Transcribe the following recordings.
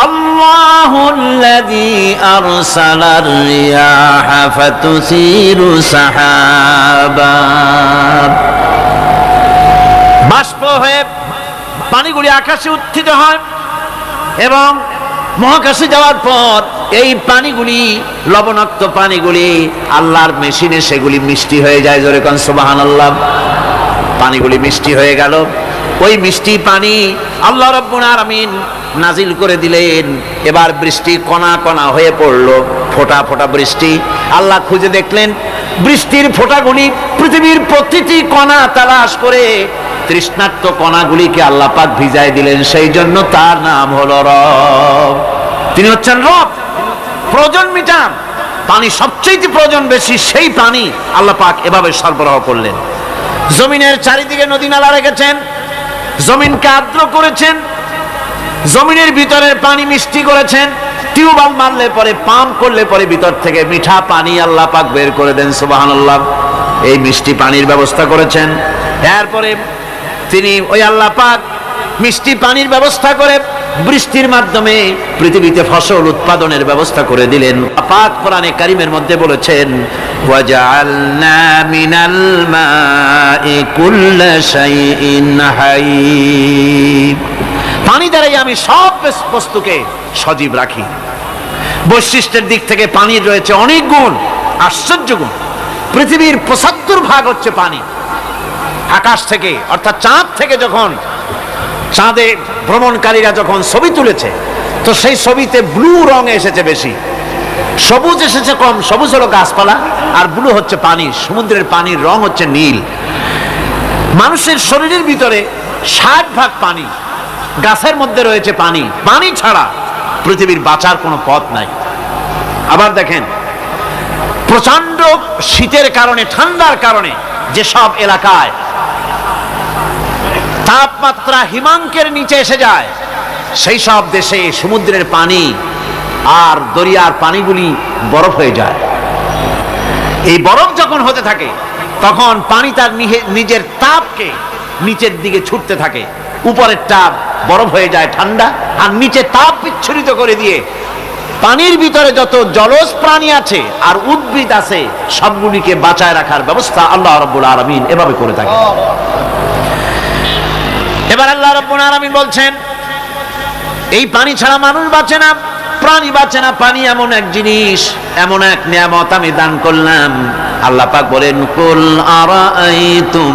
আল্লাহুল্লাযী আরসালার রিয়াহা ফাতুসিরু সাহাবা, বাষ্প হয়ে পানিগুলি আকাশে উত্থিত হয় এবং মহাকাশে যাওয়ার পর এই পানিগুলি, লবণাক্ত পানিগুলি আল্লাহর মেশিনে সেগুলি মিষ্টি হয়ে যায়। জোরে কোন সুবহানাল্লাহ। পানিগুলি মিষ্টি হয়ে গেল। ওই মিষ্টি পানি আল্লাহ রাব্বুল আলামিন নাজিল করে দিলেন। এবার বৃষ্টি কণা কণা হয়ে পড়লো, ফোঁটা ফোঁটা বৃষ্টি। আল্লাহ খুঁজে দেখলেন বৃষ্টির ফোঁটাগুলি পৃথিবীর প্রতিটি কণা তালাশ করে তৃষ্ণার্ত কণাগুলিকে আল্লাহ পাক ভিজায় দিলেন। সেই জন্য তার নাম হলো রব। তিনি হচ্ছেন রব, প্রয়োজন মিটান। পানি সবচেয়ে প্রয়োজন বেশি, সেই পানি আল্লাহ পাক এভাবে সরবরাহ করলেন। জমিনের চারিদিকে নদী নালা রেখেছেন, জমিনকে আর্দ্র করেছেন, জমিনের ভিতরের পানি মিষ্টি করেছেন। টিউবওয়েল মারলে পরে, পাম্প করলে পরে ভিতর থেকে মিঠা পানি আল্লাহ পাক বের করে দেন। সুবহানাল্লাহ। এই মিষ্টি পানির ব্যবস্থা করেছেন। এরপরে তিনি ওই আল্লাহ পাক মিষ্টি পানির ব্যবস্থা করে বৃষ্টির মাধ্যমে পৃথিবীতে ফসল উৎপাদনের ব্যবস্থা করে দিলেন। পাক কোরআনে কারীমের মধ্যে বলেছেন, ওয়াজআলনা মিনাল মাই কুল্লা শাইইন হাই। পানি দ্বারাই আমি সব বস্তুকে সজীব রাখি। বৈশিষ্ট্যের দিক থেকে পানির রয়েছে অনেক গুণ, আশ্চর্য গুণ। পৃথিবীর ৭৫% হচ্ছে পানি। আকাশ থেকে অর্থাৎ চাঁদ থেকে যখন চাঁদে ভ্রমণকারীরা যখন ছবি তুলেছে, তো সেই ছবিতে ব্লু রং এসেছে বেশি, সবুজ এসেছে কম। সবুজ হলো গাছপালা, আর ব্লু হচ্ছে পানি। সমুদ্রের পানির রং হচ্ছে নীল। মানুষের শরীরের ভিতরে ৬০% পানি, গাছের মধ্যে রয়েছে পানি। পানি ছাড়া পৃথিবীর বাঁচার কোনো পথ নাই। আবার দেখেন, প্রচন্ড শীতের কারণে, ঠান্ডার কারণে যেসব এলাকায় তাপমাত্রা হিমাঙ্কের নিচে এসে যায়, সেই সব দেশে সমুদ্রের পানি আর দরিয়ার পানিগুলি বরফ হয়ে যায়। এই বরফ যখন হতে থাকে, তখন পানি তার নিজের তাপকে নিচের দিকে ছুটতে থাকে। উপরের তাপ বরফ হয়ে যায় ঠান্ডা, আর নিচে তাপ বিচ্ছুরিত করে দিয়ে পানির ভিতরে যত জলজ প্রাণী আছে আর উদ্ভিদ আছে, সবগুলিকে বাঁচায় রাখার ব্যবস্থা আল্লাহ রাব্বুল আলামিন এভাবে করে থাকে। এবার আল্লাহ রাব্বুল আলামিন বলছেন, এই পানি ছাড়া মানুষ বাঁচে না, প্রাণী বাঁচে না। পানি এমন এক জিনিস, এমন এক নিয়ামত আমি দান করলাম। আল্লাহ পাক বলেন, কুল আরাআইতুম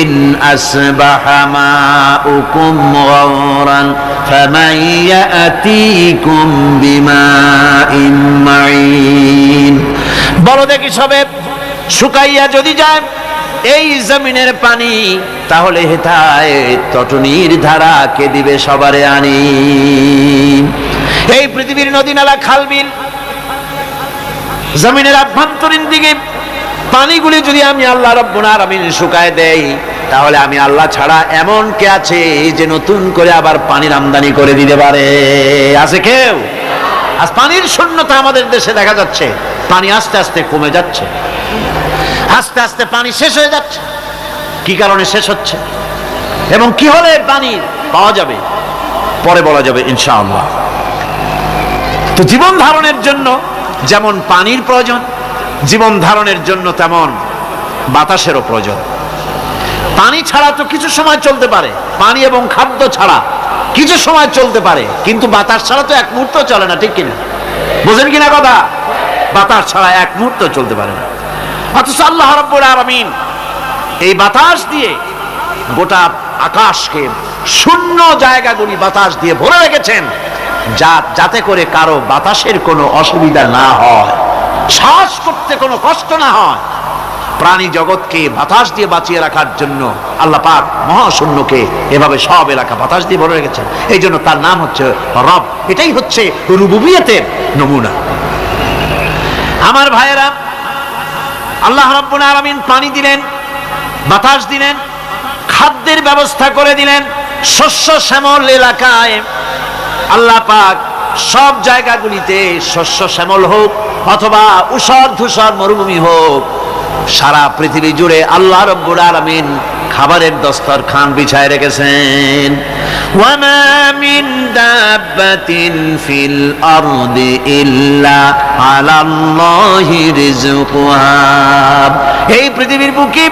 ইন আসবাহা মাউকুম গাওরান ফামান ইয়াতিকুম বিমাইন মাইন। বলো দেখি, সবে শুকাইয়া যদি যায় এই জমিনের পানি, তাহলে হেথায় তটনির ধারা কে দিবে সবারে আনি। এই পৃথিবীর নদী নালা, খাল বিল, জমিনের আভ্যন্তরীণ দিকে পানিগুলি যদি আমি আল্লাহ রাব্বুল আলামিন শুকায় দেই, তাহলে আমি আল্লাহ ছাড়া এমন কে আছে যে নতুন করে আবার পানির আমদানি করে দিতে পারে? আছে কেউ? আজ পানির শূন্যতা আমাদের দেশে দেখা যাচ্ছে। পানি আস্তে আস্তে কমে যাচ্ছে, আস্তে আস্তে পানি শেষ হয়ে যাচ্ছে। কি কারণে শেষ হচ্ছে এবং কি হলে পানি পাওয়া যাবে পরে বলা যাবে ইনশাআল্লাহ। তো জীবন ধারণের জন্য যেমন পানির প্রয়োজন, জীবন ধারণের জন্য তেমন বাতাসেরও প্রয়োজন। পানি ছাড়া তো কিছু সময় চলতে পারে, পানি এবং খাদ্য ছাড়া কিছু সময় চলতে পারে, কিন্তু বাতাস ছাড়া তো এক মুহূর্ত চলে না, ঠিক কিনা? বুঝেন কিনা কথা? বাতাস ছাড়া এক মুহূর্ত চলতে পারে না। অথচ আল্লাহ রাব্বুল আলামিন এই বাতাস দিয়ে গোটা আকাশকে, শূন্য জায়গাগুলি বাতাস দিয়ে ভরে রেখেছেন, যাতে করে কারো বাতাসের কোনো অসুবিধা না হয়, শ্বাস করতে কোনো কষ্ট না হয়। প্রাণী জগৎকে বাতাস দিয়ে বাঁচিয়ে রাখার জন্য আল্লাহ পাক মহাশূন্যকে এভাবে সব এলাকা বাতাস দিয়ে ভরে রেখেছেন। এই জন্য তার নাম হচ্ছে রব। এটাই হচ্ছে রুবুবিয়তের নমুনা। আমার ভাইয়েরা, আল্লাহ রাব্বুল আলামিন পানি দিলেন, বাতাস দিলেন, খাদ্যের ব্যবস্থা করে দিলেন। শস্য শ্যামল এলাকায় আল্লাহ পাক সব জায়গাগুলিতে শস্য শ্যামল হোক অথবা উষর ধূসর মরুভূমি হোক, সারা পৃথিবী জুড়ে আল্লাহ রাব্বুল আলামিন খাবারের দস্তরখান বিছায় রেখেছেন। ওয়া মা মিন দাব্বা দাব্বাতিন ফিল আরদি ইল্লা আলাল্লাহি রিজকুহা। এই পৃথিবীর বুকে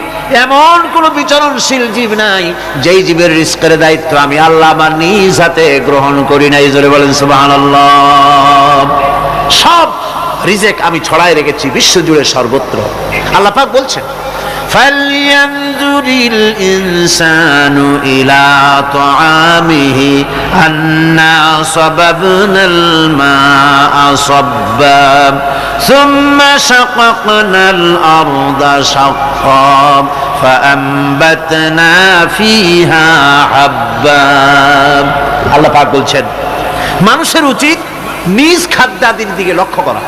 এমন কোন বিচরণশীল জীব নাই যেই জীবের রিজকের দায়িত্ব আমি আল্লাহ আমার নিজ হাতে গ্রহণ করি নাই। জোরে বলেন সুবহানাল্লাহ। সব রিজেক আমি ছড়ায় রেখেছি বিশ্ব জুড়ে সর্বত্র। আল্লাহ পাক বলছেন ফালইয়ানজুরিল ইনসানু ইলা তাআমিহি আন্না সাবাবনাল মা'a সাব্বা সুম্মা শাকাকনাল আরদা শাক্কা ফাআমবাতনা ফিহা হাব্বা। আল্লাহ পাক বলছেন মানুষের উচিত নিজ খাদ্যাদির দিকে লক্ষ্য করা,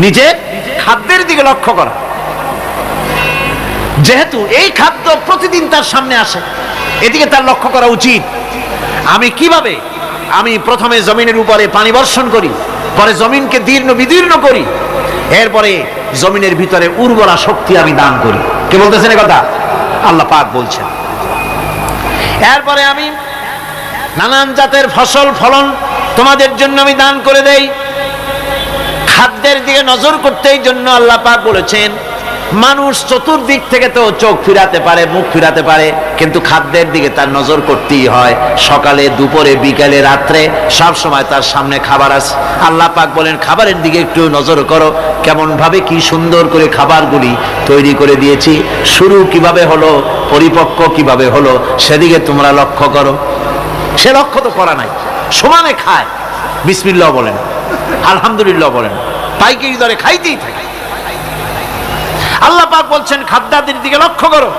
নিজের খাদ্যের দিকে লক্ষ্য করা। যেহেতু এই খাদ্য প্রতিদিন তার সামনে আসে, এদিকে তার লক্ষ্য করা উচিত। আমি প্রথমে জমিনের উপরে পানি বর্ষণ করি, পরে জমিনকে দীর্ণ বিদীর্ণ করি, এরপরে জমিনের ভিতরে উর্বরা শক্তি আমি দান করি। কে বলতেছেন এই কথা? আল্লাহ পাক বলছেন। এরপরে আমি নানান জাতের ফসল ফলন তোমাদের জন্য আমি দান করে দেই। খাদ্যের দিকে নজর করতেই জন্য আল্লাহ পাক বলেছেন মানুষ চতুর্দিক থেকে তো চোখ ফিরাতে পারে, মুখ ফিরাতে পারে, কিন্তু খাদ্যের দিকে তার নজর করতেই হয়। সকালে, দুপুরে, বিকালে, রাত্রে সব সময় তার সামনে খাবার আছে। আল্লাহ পাক বলেন খাবারের দিকে একটু নজর করো, কেমন ভাবে কি সুন্দর করে খাবারগুলি তৈরি করে দিয়েছি, শুরু কিভাবে হলো, পরিপক্ক কিভাবে হলো, সেদিকে তোমরা লক্ষ্য করো। সে লক্ষ্য তো করা নাই, সমানে খায়, বিসমিল্লাহ বলেন, আলহামদুলিল্লাহ বলেন, পাইকারি দরে খাইতেই থাকে। আল্লাহ পাক বলছেন খাদ্যাদির দিকে লক্ষ্য করো।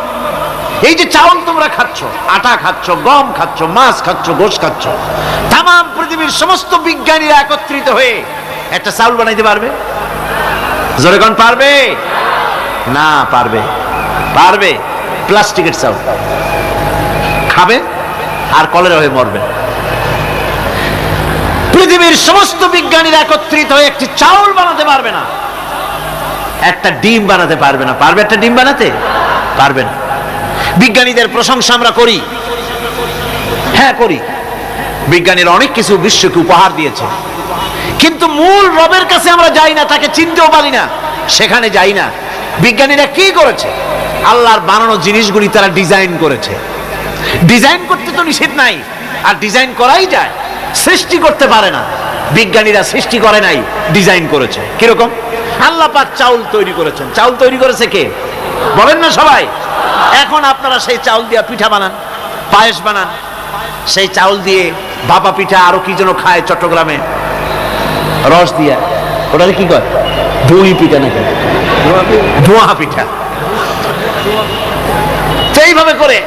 এই যে চাউল তোমরা খাচ্ছ, আটা খাচ্ছ, গম খাচ্ছ, মাছ খাচ্ছ, গোশ খাচ্ছ, তাম পৃথিবীর সমস্ত বিজ্ঞানীরা একত্রিত হয়ে একটা চাউল বানাইতে পারবে? জোরে কোন পারবে? না পারবে। পারবে প্লাস্টিকের চাউল খাবে আর কলেরা হয়ে মরবে। পৃথিবীর সমস্ত বিজ্ঞানীরা একত্রিত হয়ে একটি চাউল বানাতে পারবে না, একটা ডিম বানাতে পারবে না। পারবে একটা ডিম বানাতে? পারবে না। বিজ্ঞানীদের প্রশংসা আমরা করি, হ্যাঁ করি, বিজ্ঞানীরা অনেক কিছু বিশ্বকে উপহার দিয়েছে, কিন্তু মূল রবের কাছে আমরা যাই না, তাকে চিনতেও পারি না, সেখানে যাই না। বিজ্ঞানীরা কি করেছে? আল্লাহর বানানো জিনিসগুলি তারা ডিজাইন করেছে। ডিজাইন করতে তো নিষেধ নাই, আর ডিজাইন করাই যায়, সৃষ্টি করতে পারে না। বিজ্ঞানীরা সৃষ্টি করে নাই, ডিজাইন করেছে। কিরকম? আল্লাহ পাক চাউল তৈরি করেছেন। চাউল তৈরি করেছে কে? বলেন না সবাই। এখন আপনারা সেই চাউল দিয়ে পিঠা বানান, পায়েস বানান, সেই চাউল দিয়ে ভাপা পিঠা, আরো কি যেন খায় চট্টগ্রামে রস দিয়া, ওটাকে কি কয়? ধুই পিঠা নাকি? ধোঁয়া পিঠা। এইভাবে করে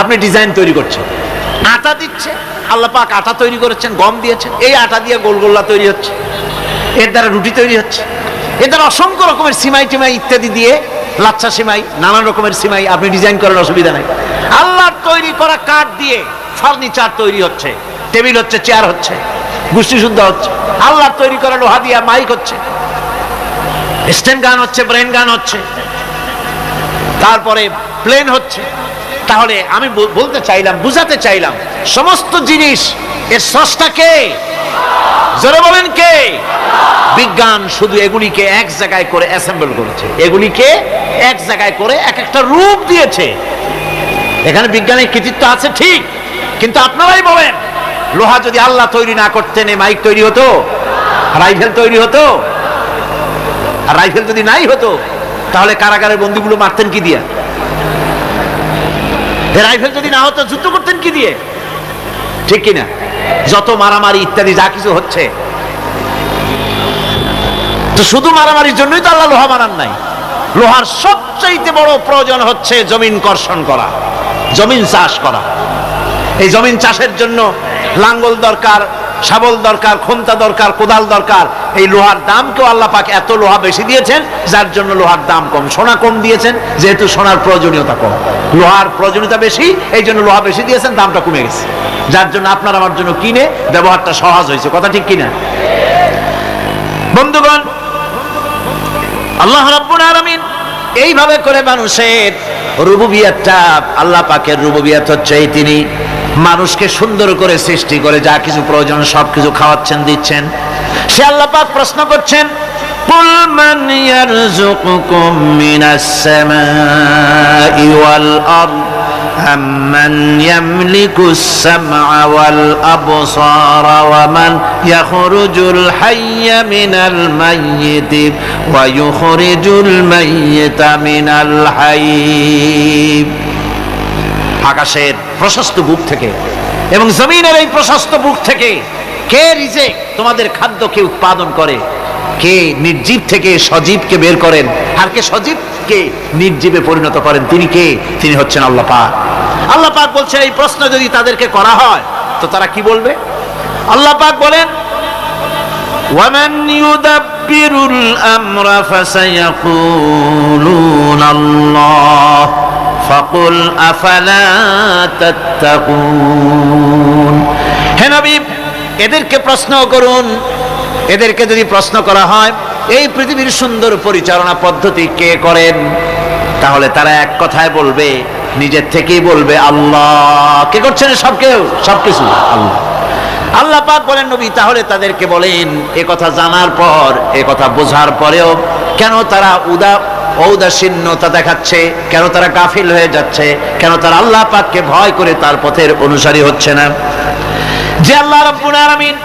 আপনি ডিজাইন তৈরি করছেন। আটা দিচ্ছে, আল্লাহ পাক আটা তৈরি করেছেন, গম দিয়েছেন, এই আটা দিয়ে গোলগোল্লা তৈরি হচ্ছে, এর দ্বারা রুটি তৈরি হচ্ছে, এর দ্বারা অসংখ্য রকমের সিমাই টিমাই ইত্যাদি দিয়ে, লাচ্ছা সিমাই, নানান রকমের সিমাই আপনি ডিজাইন করেন, অসুবিধা নাই। আল্লাহর তৈরি করা কাঠ দিয়ে ফার্নিচার তৈরি হচ্ছে, টেবিল হচ্ছে, চেয়ার হচ্ছে, গোষ্ঠী শুদ্ধ হচ্ছে। আল্লাহর তৈরি করা লোহা দিয়ে মাইক হচ্ছে, স্ট্যান্ড গান হচ্ছে, ব্রেন গান হচ্ছে, তারপরে প্লেন হচ্ছে। তাহলে আমি বলতে চাইলাম, বুঝাতে চাইলাম, সমস্ত জিনিস এর স্রষ্টা কে? জোরে বলেন কে? বিজ্ঞান শুধু এগুলিকে এক জায়গায় করে অ্যাসেম্বল করেছে, এগুলিকে এক জায়গায় করে এক একটা রূপ দিয়েছে। এখানে বিজ্ঞানের কৃতিত্ব আছে ঠিক, কিন্তু আপনারাই বলেন লোহা যদি আল্লাহ তৈরি না করতেন এই মাইক তৈরি হতো? রাইফেল তৈরি হতো? আর রাইফেল যদি নাই হতো তাহলে কারাগারের বন্দীগুলো মারতেন কি দিয়ে? রাইফেল যদি না হতো যুদ্ধ করতেন কি দিয়ে? ঠিক কিনা? যত মারামারি ইত্যাদি যা কিছু হচ্ছে, তো শুধু মারামারির জন্যই তো আল্লাহ লোহা বানান নাই। লোহার সবচাইতে বড় প্রয়োজন হচ্ছে জমিন কর্ষণ করা, জমিন চাষ করা। এই জমিন চাষের জন্য লাঙ্গল দরকার, শাবল দরকার, খন্তা দরকার, কোদাল দরকার। এই লোহার দামকেও আল্লাহ পাক এত লোহা বেশি দিয়েছেন যার জন্য লোহার দাম কম। সোনা কম দিয়েছেন যেহেতু সোনার প্রয়োজনীয়তা কম, লোহার প্রয়োজনীয়তা বেশি, এই জন্য লোহা বেশি দিয়েছেন, দামটা কমে গেছে, যার জন্য আপনার আমার জন্য কিনে ব্যবহারটা সহজ হয়েছে। কথা ঠিক কিনা বন্ধুগণ? আল্লাহ রাব্বুল আলামিন এইভাবে করে মানুষের রুবুবিয়াতটা, আল্লাহ পাকের রুবুবিয়াত হচ্ছে তিনি মানুষকে সুন্দর করে সৃষ্টি করে যা কিছু প্রয়োজন সবকিছু খাওয়াচ্ছেন, দিচ্ছেন। সে আল্লাহ পাক প্রশ্ন করছেন, কুল মান ইয়ারযুকুকুম মিনাস সামাই ওয়াল আরদ আম্মান ইয়ামলিকুস সামআ ওয়াল আবসারা ওয়া মান ইয়াখরুজুল হাইয়্যা মিনাল মাইয়িতি ওয়া ইউখরিজুল মাইয়িতা মিনাল হাইয়্য। আকাশের প্রশস্ত বুক থেকে এবং জমিনের এই প্রশস্ত বুক থেকে কে রিজেক তোমাদের খাদ্যকে উৎপাদন করে, কে নির্জীব থেকে সজীবকে বের করেন, আর কে সজীবকে নির্জীবে পরিণত করেন, তিনি কে? তিনি হচ্ছেন আল্লাহ পাক। আল্লাহ পাক বলছেন এই প্রশ্ন যদি তাদেরকে করা হয় তো তারা কি বলবে? আল্লাহ পাক বলেন, ওয়ামান ইউদাব্বিরুল আমরা ফাসায়াকুলুনা আল্লাহ ফাকুল আফালা তাত্তাকুন। হে নবী, এদেরকে প্রশ্ন করুন, এদেরকে যদি প্রশ্ন করা হয় এই পৃথিবীর সুন্দর পরিচালনা পদ্ধতি কে করেন, তাহলে তারা এক কথায় বলবে, নিজের থেকেই বলবে আল্লাহ। কে করছেন? সবকিছু আল্লাহ। আল্লাহ পাক বলেন, নবী তাহলে তাদেরকে বলেন, এ কথা জানার পর, এ কথা বোঝার পরেও কেন তারা ঔদাসীন্যতা দেখাচ্ছে, কেন তারা গাফিল হয়ে যাচ্ছে, কেন তারা আল্লাহ পাককে ভয় করে তার পথের অনুসারী হচ্ছে না? যে আল্লাহ রাব্বুল আলামিন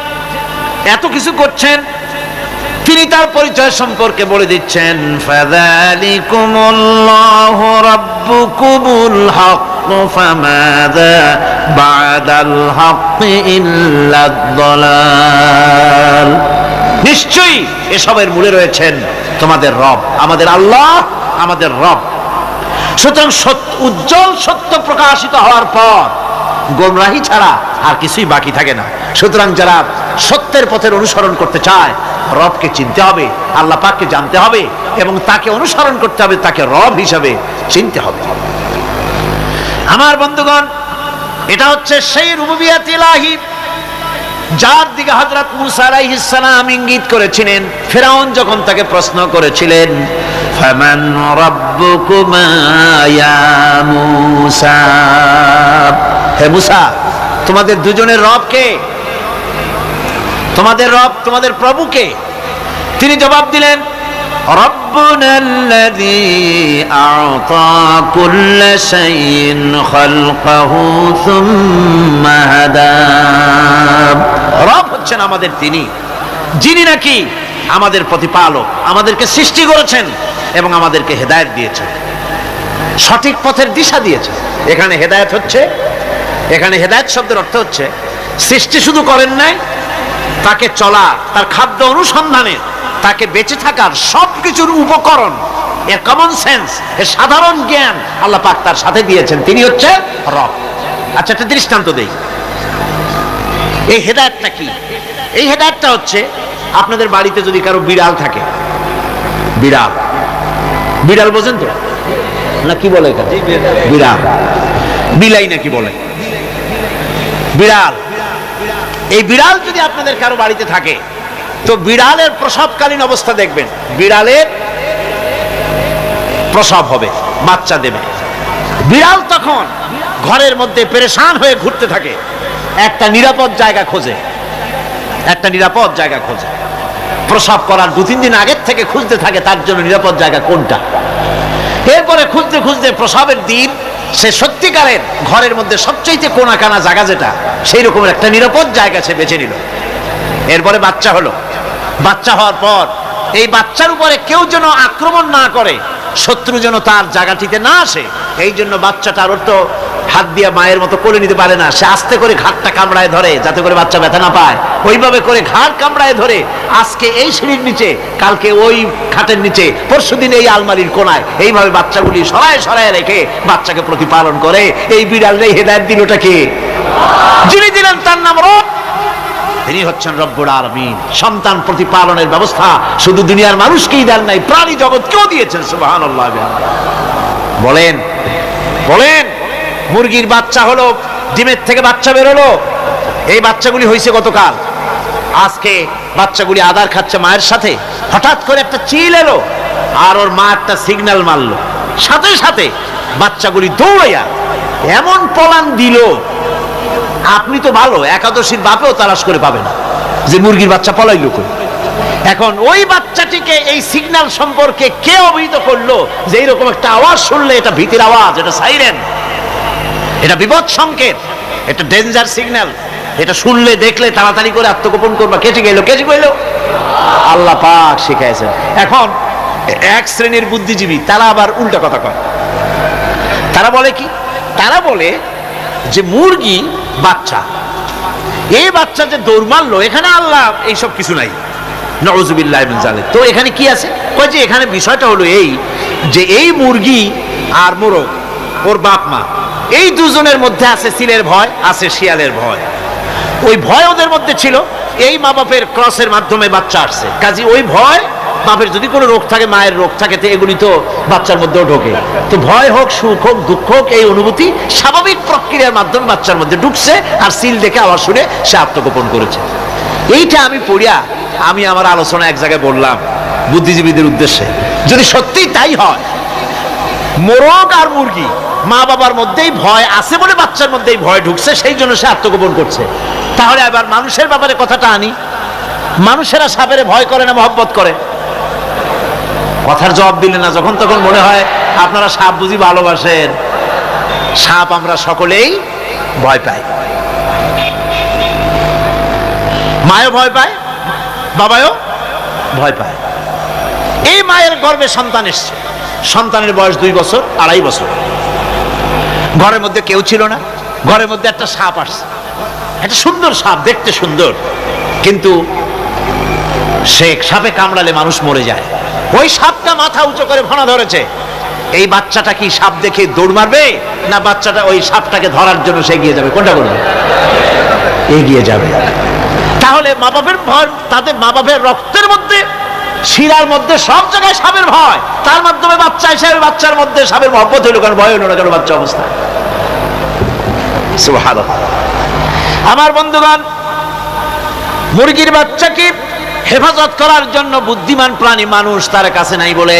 এত কিছু করছেন, তিনি তার পরিচয় সম্পর্কে বলে দিচ্ছেন, ফাযালিকুমুল্লাহু রাব্বুকুমুল হক ফামাযা বা'দাল হক ইল্লাদ দালাল। নিশ্চয়ই এসবের মূলে রয়েছেন তোমাদের রব, আমাদের আল্লাহ, আমাদের রব। সুতরাং উজ্জ্বল সত্য প্রকাশিত হওয়ার পর গোমরাহি ছাড়া আর কিছুই বাকি থাকে না। সুতরাং যারা সত্যের পথের অনুসরণ করতে চায়, রবকে চিনতে হবে, আল্লাহ পাককে জানতে হবে এবং তাকে অনুসরণ করতে হবে, তাকে রব হিসাবে চিনতে হবে। আমার বন্ধুগণ, এটা হচ্ছে সেই রুবুবিয়াত ইলাহি যার দিকে হযরত মুসা আলাইহিস সালাম ইঙ্গিত করেছিলেন ফিরআউন যখন তাকে প্রশ্ন করেছিলেন, ফামান রাব্বুকুমা ইয়া মুসা। হে মুসা, তোমাদের দুজনের রব কে? তোমাদের রব, তোমাদের প্রভু কে? তিনি জবাব দিলেন, রব্বুনাল্লাযী আ'তা কুল্লা শাইইন খালকাহু সুম্মা হাদা। রব হচ্ছেন আমাদের তিনি, যিনি নাকি আমাদের প্রতিপালক, আমাদেরকে সৃষ্টি করেছেন এবং আমাদেরকে হেদায়েত দিয়েছেন, সঠিক পথের দিশা দিয়েছেন। এখানে হেদায়েত হচ্ছে, এখানে হেদায়েত শব্দের অর্থ হচ্ছে সৃষ্টি শুধু করেন নাই, তাকে চলা, তার খাদ্য অনুসন্ধানের, তাকে বেঁচে থাকার সবকিছুর উপকরণ, এর কমন সেন্স, এর সাধারণ জ্ঞান আল্লাহ পাক তার সাথে দিয়েছেন। তিনি হচ্ছে রব। আচ্ছা, একটা দৃষ্টান্ত দেই। এই হেদায়েতটা কি? এই হেদায়েতটা হচ্ছে, আপনাদের বাড়িতে যদি কারো বিড়াল থাকে, বিড়াল, বিড়াল বোঝেন তো না? কি বলে এখানে? বিড়াল, বিলাই নাকি বলে? বিড়াল। এই বিড়াল যদি আপনাদের কারো বাড়িতে থাকে তো বিড়ালের প্রসবকালীন অবস্থা দেখবেন, বিড়ালের প্রসব হবে, বাচ্চা দেবে। বিড়াল তখন ঘরের মধ্যে পেরেশান হয়ে ঘুরতে থাকে, একটা নিরাপদ জায়গা খোঁজে, একটা নিরাপদ জায়গা খোঁজে। প্রসব করার 2-3 দিন আগের থেকে খুঁজতে থাকে তার জন্য নিরাপদ জায়গা কোনটা। এরপরে খুঁজতে খুঁজতে প্রসবের দিন সে সত্যিকারের ঘরের মধ্যে সবচেয়ে কোনা কানা জায়গা যেটা, সেই রকমের একটা নিরাপদ জায়গা সে বেছে নিল। এরপরে বাচ্চা হলো। বাচ্চা হওয়ার পর এই বাচ্চার উপরে কেউ যেন আক্রমণ না করে, শত্রু যেন তার জায়গাটিতে না আসে, এই জন্য বাচ্চাটার ওর তো হাত দিয়ে মায়ের মতো কোলে নিতে পারে না, সে আস্তে করে ঘাটটা কামড়ায় ধরে যাতে করে বাচ্চা ব্যথা না পায়। ওইভাবে করে ঘাড় কামড়ায় ধরে, আজকে এই সিঁড়ির নিচে, কালকে ওই খাটের নিচে, পরশুদিন এই আলমারির কোনায়, এইভাবে বাচ্চাগুলি সরায় সরায় রেখে বাচ্চাকে প্রতিপালন করে। এই বিড়ালটাই হেদায়েত দিলটা কে? যিনি দিলেন তার নাম রব। তিনি হচ্ছেন রব্বুল আলামিন। সন্তান প্রতিপালনের ব্যবস্থা শুধু দুনিয়ার মানুষকেই দেন নাই, প্রাণী জগৎকেও দিয়েছেন। সুবহানাল্লাহ। বলেন বলেন, মুরগির বাচ্চা হলো, ডিমের থেকে বাচ্চা বেরোলো, এই বাচ্চাগুলি হয়েছে গতকাল, আজকে বাচ্চাগুলি আদার খাচ্ছে মায়ের সাথে। হঠাৎ করে একটা চিল এলো আর ওর মা একটা সিগন্যাল মারলো, সাথে সাথে বাচ্চাগুলি দৌড়াইয়া এমন পলান দিল আপনি তো ভালো, একাদশীর বাপেও তালাশ করে পাবে না যে মুরগির বাচ্চা পলাইলো কই। এখন ওই বাচ্চাটিকে এই সিগন্যাল সম্পর্কে কে অবহিত করলো যে এইরকম একটা আওয়াজ শুনলে এটা ভীতির আওয়াজ, এটা সাইরেন, এটা বিপদ সংকেত, এটা ডেঞ্জার সিগন্যাল, এটা শুনলে দেখলে তাড়াতাড়ি করে আত্মগোপন করবা। কে ঠিক গেল? আল্লাহ পাক শিখাইছেন। এখন এক শ্রেণীর বুদ্ধিজীবী তারা আবার উল্টা কথা কয়। তারা বলে কি? তারা বলে যে মুরগি বাচ্চা, এই বাচ্চা যে দৌড় মারলো, এখানে আল্লাহ এইসব কিছু নাই, নাউযুবিল্লাহ মিন যালিক। তো এখানে কি আছে? কয় যে এখানে বিষয়টা হলো এই যে এই মুরগি আর মোরগ, ওর বাপ মা, এই দুজনের মধ্যে আছে চিলের ভয়, আছে শিয়ালের ভয়। ওই ভয় ওদের মধ্যে ছিল, এই মা বাপের ক্রসের মাধ্যমে বাচ্চা আসছে, কাজে ওই ভয়, বাপের যদি কোনো রোগ থাকে, মায়ের রোগ থাকে, তো এগুলি তো বাচ্চার মধ্যেও ঢোকে। তো ভয় হোক, সুখ হোক, দুঃখ হোক, এই অনুভূতি স্বাভাবিক প্রক্রিয়ার মাধ্যমে বাচ্চার মধ্যে ঢুকছে, আর সিল দেখে আওয়াজ শুনে সে আত্মগোপন করেছে। এইটা আমি পড়িয়া আমি আমার আলোচনা এক জায়গায় বললাম বুদ্ধিজীবীদের উদ্দেশ্যে, যদি সত্যি তাই হয়, মোরগ আর মুরগি মা বাবার মধ্যেই ভয় আছে বলে বাচ্চার মধ্যেই ভয় ঢুকছে, সেই জন্য সে আত্মগোপন করছে, তাহলে আবার মানুষের ব্যাপারে কথাটা আনি। মানুষেরা সাপের ভয় করে না মহব্বত করে? কথার জবাব দিলে না, যখন তখন মনে হয় আপনারা সাপ বুঝি ভালোবাসেন। সাপ আমরা সকলেই ভয় পাই, মায়ও ভয় পায়, বাবাও ভয় পায়। এই মায়ের গর্ভে সন্তান এসছে, সন্তানের বয়স 2 বছর, 2.5 বছর, ঘরের মধ্যে কেউ ছিল না, ঘরের মধ্যে একটা সাপ আসছে, একটা সুন্দর সাপ, দেখতে সুন্দর, কিন্তু সে সাপে কামড়ালে মানুষ মরে যায়। ওই সাপটা মাথা উঁচু করে ফনা ধরেছে। এই বাচ্চাটা কি সাপ দেখে দৌড় মারবে, না বাচ্চাটা ওই সাপটাকে ধরার জন্য সে এগিয়ে যাবে? কোনটা করবে? এগিয়ে যাবে। তাহলে মা বাপের ভয়, তাদের মা বাপের রক্তের মধ্যে, শিরার মধ্যে, সব জায়গায় সাপের ভয়, তার মাধ্যমে বাচ্চা হিসেবে বাচ্চার মধ্যে সাপের মহব্বত হইল, কারণ ভয় হলো না কেন বাচ্চা অবস্থা। সুবহানাল্লাহ। আমার বন্ধুগণ, মুরগির বাচ্চাকে হেফাজত করার জন্য বুদ্ধিমান প্রাণী মানুষ তার কাছে নাই বলে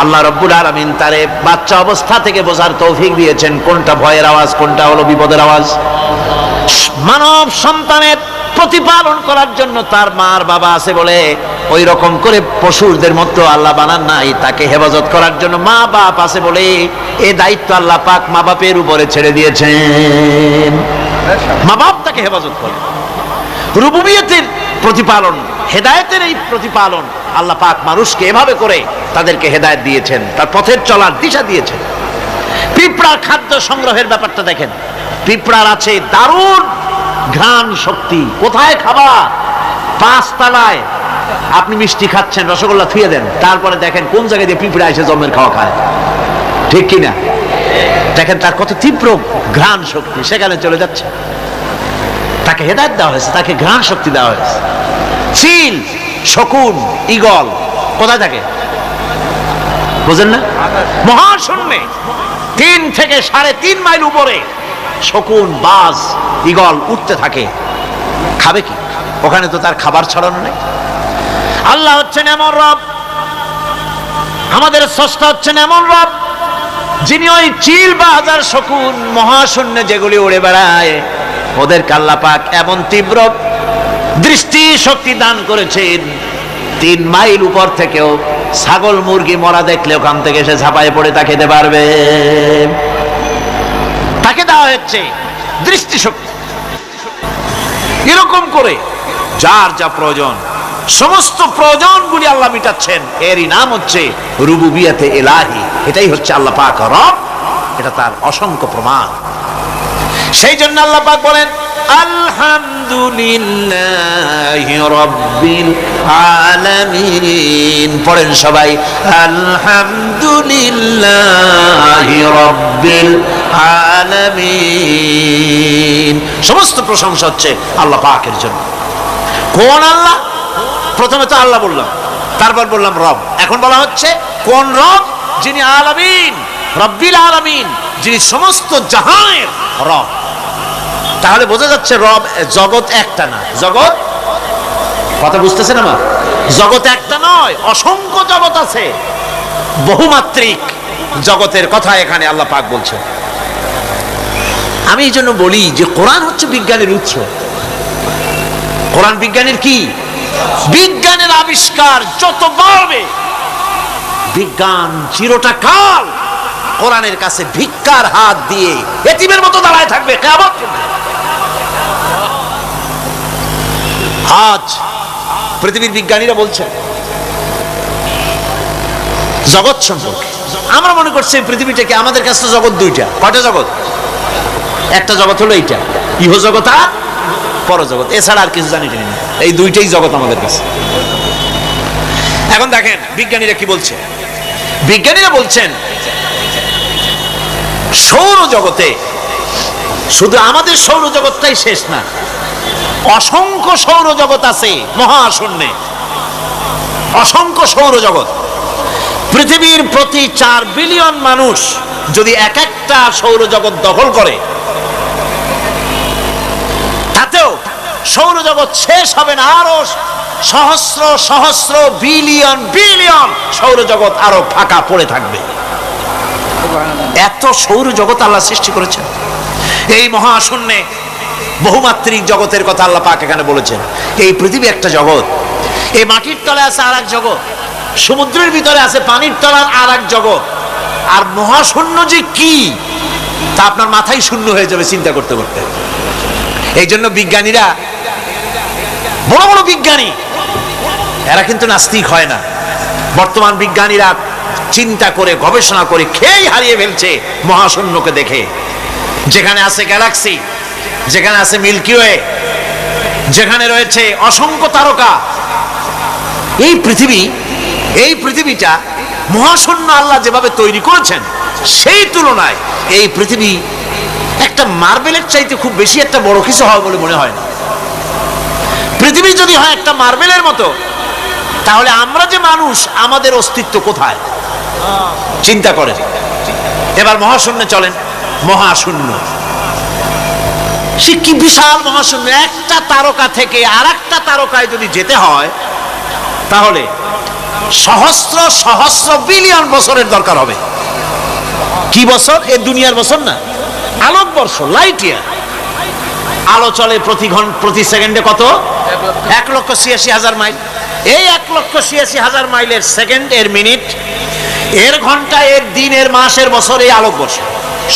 আল্লাহ রাব্বুল আলামিন তারে বাচ্চা অবস্থা থেকে বোঝার তৌফিক দিয়েছেন কোনটা ভয়ের আওয়াজ, কোনটা হলো বিপদের আওয়াজ। মানব সন্তানের প্রতিপালন করার জন্য তার মার বাবা আছে বলে ওই রকম করে পশুদের মতো আল্লাহ বানান নাই, তাকে হেফাজত করার জন্য মা বাপ আছে বলে এই দায়িত্ব আল্লাহ পাক মা বাপের উপরে ছেড়ে দিয়েছেন। মা বাপ তাকে হেফাজত করে। রুবুবিয়তের প্রতিপালন, হেদায়েতের এই প্রতিপালন আল্লাহ পাক মানুষকে এভাবে করে তাদেরকে হেদায়েত দিয়েছেন, তার পথের চলার দিশা দিয়েছেন। পিঁপড়ার খাদ্য সংগ্রহের ব্যাপারটা দেখেন, পিঁপড়ার আছে দারুণ ঘ্রাণ শক্তি। কোথায় খাবা? 5 তলায় আপনি মিষ্টি খাচ্ছেন, রসগোল্লা থুয়ে দেন, তারপরে দেখেন কোন জায়গায় দিয়ে পিঁপড়া এসে জমের খাওয়া খায়, ঠিক কিনা? দেখেন তার কত তীব্র ঘ্রাণ শক্তি, সেখানে চলে যাচ্ছে। তাকে হেদায়েত দেওয়া হয়েছে, তাকে ঘ্রাণ শক্তি দেওয়া হয়েছে। চিল, শকুন, ঈগল কোথায় থাকে বুঝেন না? মহাশূন্যে 3 থেকে 3.5 মাইল উপরে শকুন, বাজ, ঈগল উঠতে থাকে। খাবে কি? ওখানে তো তার খাবার ছড়ানো নেই। আল্লাহ হচ্ছেন এমন রব, আমাদের স্রষ্টা হচ্ছেন এমন রব, যিনি ওই চিল, বাজ আর শকুন মহাশূন্যে যেগুলি উড়ে বেড়ায়, ওদেরকে আল্লাহ পাক এমন তীব্র দৃষ্টি শক্তি দান করেছেন, 3 মাইল উপর থেকেও ছাগল মুরগি মরা দেখলে ওখান থেকে সে ঝাঁপায় পড়ে তা খেতে পারবে। তাকে দেওয়া হচ্ছে দৃষ্টি শক্তি। এরকম করে যার যা প্রয়োজন, সমস্ত প্রয়োজনগুলি আল্লাহ মিটাচ্ছেন। এরই নাম হচ্ছে রুবুবিয়াতে ইলাহি। এটাই হচ্ছে আল্লাহ পাক রব, এটা তার অসংখ্য প্রমাণ। সেই জন্য আল্লাহ পাক বলেন আলহামদুলিল্লাহি রাব্বিল আলামিন। পড়েন সবাই, আলহামদুলিল্লাহি রাব্বিল আলামিন। সমস্ত প্রশংসা হচ্ছে আল্লাহ পাকের জন্য। কোন আল্লাহ? প্রথমে তো আল্লাহ বললাম, তারপর বললাম রব, এখন বলা হচ্ছে কোন রব? যিনি আলামিন, রব্বিল আলামিন, যিনি সমস্ত জাহানের রব। তাহলে বোঝা যাচ্ছে রব, জগৎ একটা না। জগৎ, কথা বুঝতেছেন আমার? জগৎ একটা নয়, অসংখ্য জগৎ আছে, বহুমাত্রিক জগতের কথা এখানে আল্লাহ পাক বলছেন। আমি এই জন্য বলি যে কোরআন হচ্ছে বিজ্ঞানের উৎস। কোরআন বিজ্ঞানের কি? বিজ্ঞানের আবিষ্কার যত বাড়বে, বিজ্ঞান চিরটা কাল কোরআনের কাছে ভিক্ষার হাত দিয়ে এতিমের মতো দাঁড়ায় থাকবে কিয়ামত পর্যন্ত। আজ পৃথিবীর বিজ্ঞানীরা বলছেন জগৎ সম্পর্কে, আমরা মনে করছি পৃথিবীটাকে, আমাদের কাছে জগৎ দুইটা। কয়টা জগৎ? একটা জগৎ হলো এইটা, ইহজগৎ আর পরজগৎ, এছাড়া আর কিছু জানি না। এই দুইটাই জগৎ আমাদের কাছে। এখন দেখেন বিজ্ঞানীরা কি বলছে। বিজ্ঞানীরা বলছেন সৌরজগতে শুধু আমাদের সৌরজগৎটাই শেষ না, অসংখ্য সৌরজগৎ আছে মহাশূন্যে, অসংখ্য সৌরজগৎ। পৃথিবীর প্রতি 4 বিলিয়ন মানুষ যদি এক একটা সৌরজগৎ দখল করে, তাতেও সৌরজগৎ শেষ হবে না। আরো সহস্র সহস্র বিলিয়ন বিলিয়ন সৌরজগৎ আরো ফাঁকা পড়ে থাকবে। এত সৌরজগৎ আল্লাহ সৃষ্টি করেছেন। এই মহাশূন্যে বহুমাত্রিক জগতের কথা আল্লাহ পাক এখানে বলেছেন। এই পৃথিবী একটা জগৎ, এই মাটির তলে আছে আর এক জগৎ, সমুদ্রের ভিতরে আছে পানির তলার আর এক জগৎ। আর মহাশূন্য যে কি তা আপনার মাথায় শূন্য হয়ে যাবে চিন্তা করতে করতে। এই জন্য বিজ্ঞানীরা, বড় বড় বিজ্ঞানী, এরা কিন্তু নাস্তিক হয় না। বর্তমান বিজ্ঞানীরা চিন্তা করে গবেষণা করে খেয়েই হারিয়ে ফেলছে মহাশূন্যকে দেখে। যেখানে আছে গ্যালাক্সি, যেখানে আছে মিল্কি ওয়ে, যেখানে রয়েছে অসংখ্য তারকা, এই পৃথিবীটা মহাশূন্য আল্লাহ যেভাবে তৈরি করেছেন, সেই তুলনায় এই পৃথিবী একটা মার্বেলের চাইতে খুব বেশি একটা বড় কিছু হয় বলে মনে হয় না। পৃথিবী যদি হয় একটা মার্বেলের মতো, তাহলে আমরা যে মানুষ, আমাদের অস্তিত্ব কোথায় চিন্তা করেন। এবার মহাশূন্যে চলেন। মহাশূন্য সে কি বিশাল মহাশূন্য। একটা তারকা থেকে আর একটা তারকায় যদি যেতে হয়, তাহলে সহস্র সহস্র বিলিয়ন বছরের দরকার হবে। কি বছর? এ দুনিয়ার বছর না, আলোকবর্ষ, লাইট ইয়ার। আলো চলে প্রতি সেকেন্ডে কত? 1,86,000 মাইল। এই 1,86,000 মাইলের সেকেন্ড, এর মিনিট, এর ঘন্টা, এর দিন, এর মাস, এর বছর, এই আলোকবর্ষ।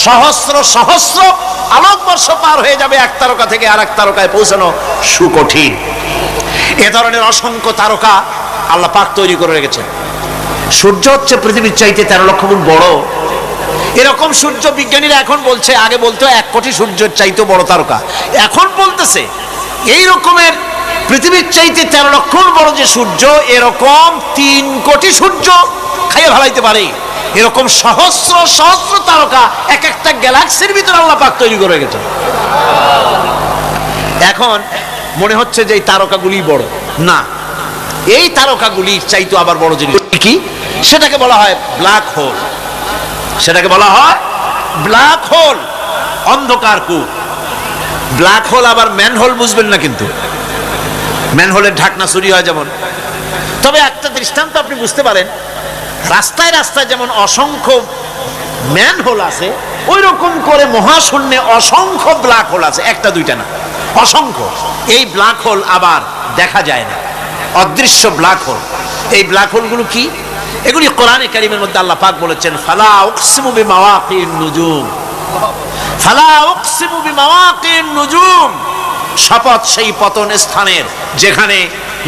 সহস্র সহস্র আলোকবর্ষ পার হয়ে যাবে এক তারকা থেকে আর এক তারকায় পৌঁছানো সুকঠিন। এ ধরনের অসংখ্য তারকা আল্লাহ পাক তৈরি করে রেখেছেন। সূর্য হচ্ছে পৃথিবীর চাইতে 13 লক্ষ গুণ বড়। এরকম সূর্য বিজ্ঞানীরা এখন বলছে, আগে বলতো 1 কোটি সূর্যের চাইতে বড় তারকা, এখন বলতেছে এই রকমের পৃথিবীর চাইতে 13 লক্ষ গুণ বড় যে সূর্য, এরকম 3 কোটি সূর্য খাইয়ে ফেলাইতে পারে। এরকম সহস্র সহস্র তারকা এক একটা গ্যালাক্সির ভিতরে আল্লাহ পাক তৈরি করে গেছেন। এখন মনে হচ্ছে যে এই তারকাগুলি বড় না, এই তারকাগুলির চাইতে আবার বড় জিনিস কি, সেটাকে বলা হয় ব্ল্যাক হোল। সেটাকে বলা হয় ব্ল্যাক হোল, অন্ধকার কূপ। ব্ল্যাক হোল আবার ম্যানহোল বুঝবেন না, কিন্তু ম্যানহোলের ঢাকনা চুরি হয় যেমন। তবে একটা দৃষ্টান্ত আপনি বুঝতে পারেন, রাস্তায় রাস্তায় যেমন অসংখ্য ম্যানহোল আছে, ওই রকম করে মহাশূন্যে অসংখ্য ব্ল্যাক হোল আছে, একটা দুইটা না, অসংখ্য। এই ব্ল্যাক হোল আবার দেখা যায় না, অদৃশ্য ব্ল্যাক হোল। এই ব্ল্যাক হোলগুলো কি? এগুলি কোরআনে কারীমের মধ্যে আল্লাহ পাক বলেছেন, ফালা উকসিমু বিমাওয়াকিন নুজুম, ফালা উকসিমু বিমাওয়াকিন নুজুম, শপথ সেই পতন স্থানের যেখানে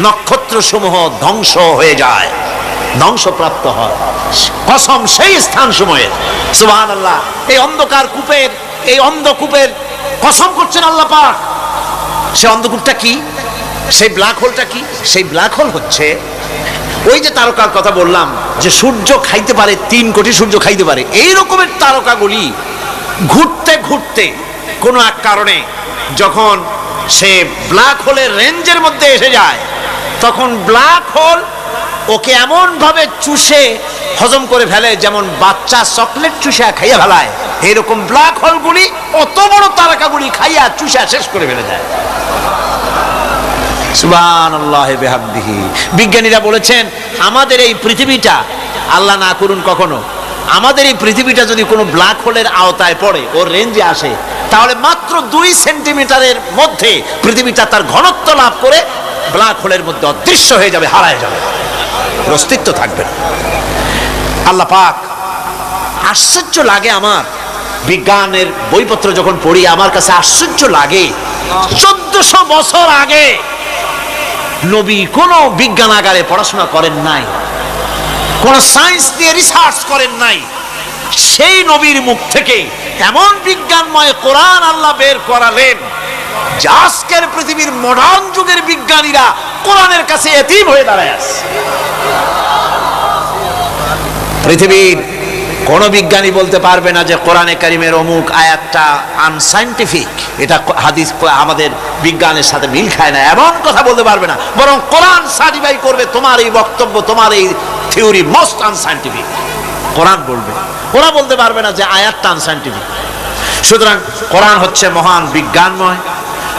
নক্ষত্র সমূহ ধ্বংস হয়ে যায়, ধ্বংসপ্রাপ্ত হয়, কসম সেই স্থান সময়ের। সুবহানাল্লাহ। এই অন্ধকার কূপের, এই অন্ধকূপের কসম করছেন আল্লাহ পাক। সেই অন্ধকূপটা কি? সেই ব্ল্যাক হোলটা কি? সেই ব্ল্যাক হোল হচ্ছে ওই যে তারকার কথা বললাম যে সূর্য খাইতে পারে, 3 কোটি সূর্য খাইতে পারে, এই রকমের তারকাগুলি ঘুরতে ঘুরতে কোনো এক কারণে যখন সে ব্ল্যাক হোলের রেঞ্জের মধ্যে এসে যায়, তখন ব্ল্যাক হোল ওকে এমন ভাবে চুষে হজম করে ফেলে যেমন বাচ্চা চকলেট চুষা খাইয়া ফেলায়, এইরকম ব্ল্যাক হোলগুলি অত বড় তারকাগুলি খাইয়া চুষা শেষ করে ফেলে যায়। সুবহানাল্লাহ বিহামদিহি। বিজ্ঞানীরা বলেছেন আমাদের এই পৃথিবীটা, আল্লাহ না করুন কখনো, আমাদের এই পৃথিবীটা যদি কোনো ব্ল্যাক হোলের আওতায় পড়ে, ওর রেঞ্জে আসে, তাহলে মাত্র 2 সেন্টিমিটারের মধ্যে পৃথিবীটা তার ঘনত্ব লাভ করে ব্ল্যাক হোলের মধ্যে অদৃশ্য হয়ে যাবে, হারায় যাবে, অস্তিত্ব থাকবে না। আল্লাহ পাক, আশ্চর্য লাগে আমার, বিজ্ঞানের বইপত্র যখন পড়ি আমার কাছে আশ্চর্য লাগে, 1400 বছর আগে নবী কোনো বিজ্ঞানাগারে পড়াশোনা করেন নাই, কোন সায়েন্স নিয়ে রিসার্চ করেন নাই, সেই নবীর মুখ থেকে এমন বিজ্ঞানময় কোরআন আল্লাহ বের করালেন যে আজকের পৃথিবীর মডার্ন যুগের বিজ্ঞানীরা কোরআনের কাছে এতিম হয়ে দাঁড়ায় আছে। পৃথিবীর কোন বিজ্ঞানী বলতে পারবে না যে কোরআনে কারিমের অমুক আয়াতটা আনসাইন্টিফিক, এটা হাদিস আমাদের বিজ্ঞানের সাথে মিল খায় না, এমন কথা বলতে পারবে না। বরং কোরআন সার্টিফাই করবে তোমার এই বক্তব্য, তোমার এই থিওরি মোস্ট আনসাইন্টিফিক, কোরআন বলবে। ওরা বলতে পারবে না যে আয়াতটা আনসাইন্টিফিক। সুতরাং কোরআন হচ্ছে মহান বিজ্ঞানময়,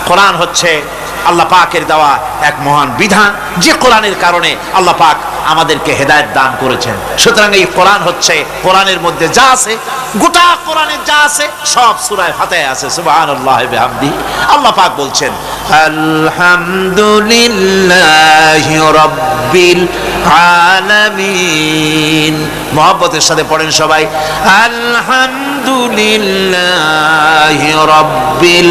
কোরআন হচ্ছে আল্লাহ পাকের দেওয়া এক মহান বিধান, যে কোরআনের কারণে আল্লাহ পাক আমাদেরকে হেদায়েত দান করেছেন। সুতরাং এই কোরআন হচ্ছে, কোরআনের মধ্যে যা আছে, গোটা কোরআনে যা আছে সব সূরা ফাতিহা আছে। সুবহানাল্লাহি ওয়া বিহামদিহি। আল্লাহ পাক বলছেন আলহামদুলিল্লাহি রাব্বিল আলামিন। মুহাব্বতের সাথে পড়েন সবাই, আলহামদুলিল্লাহি রাব্বিল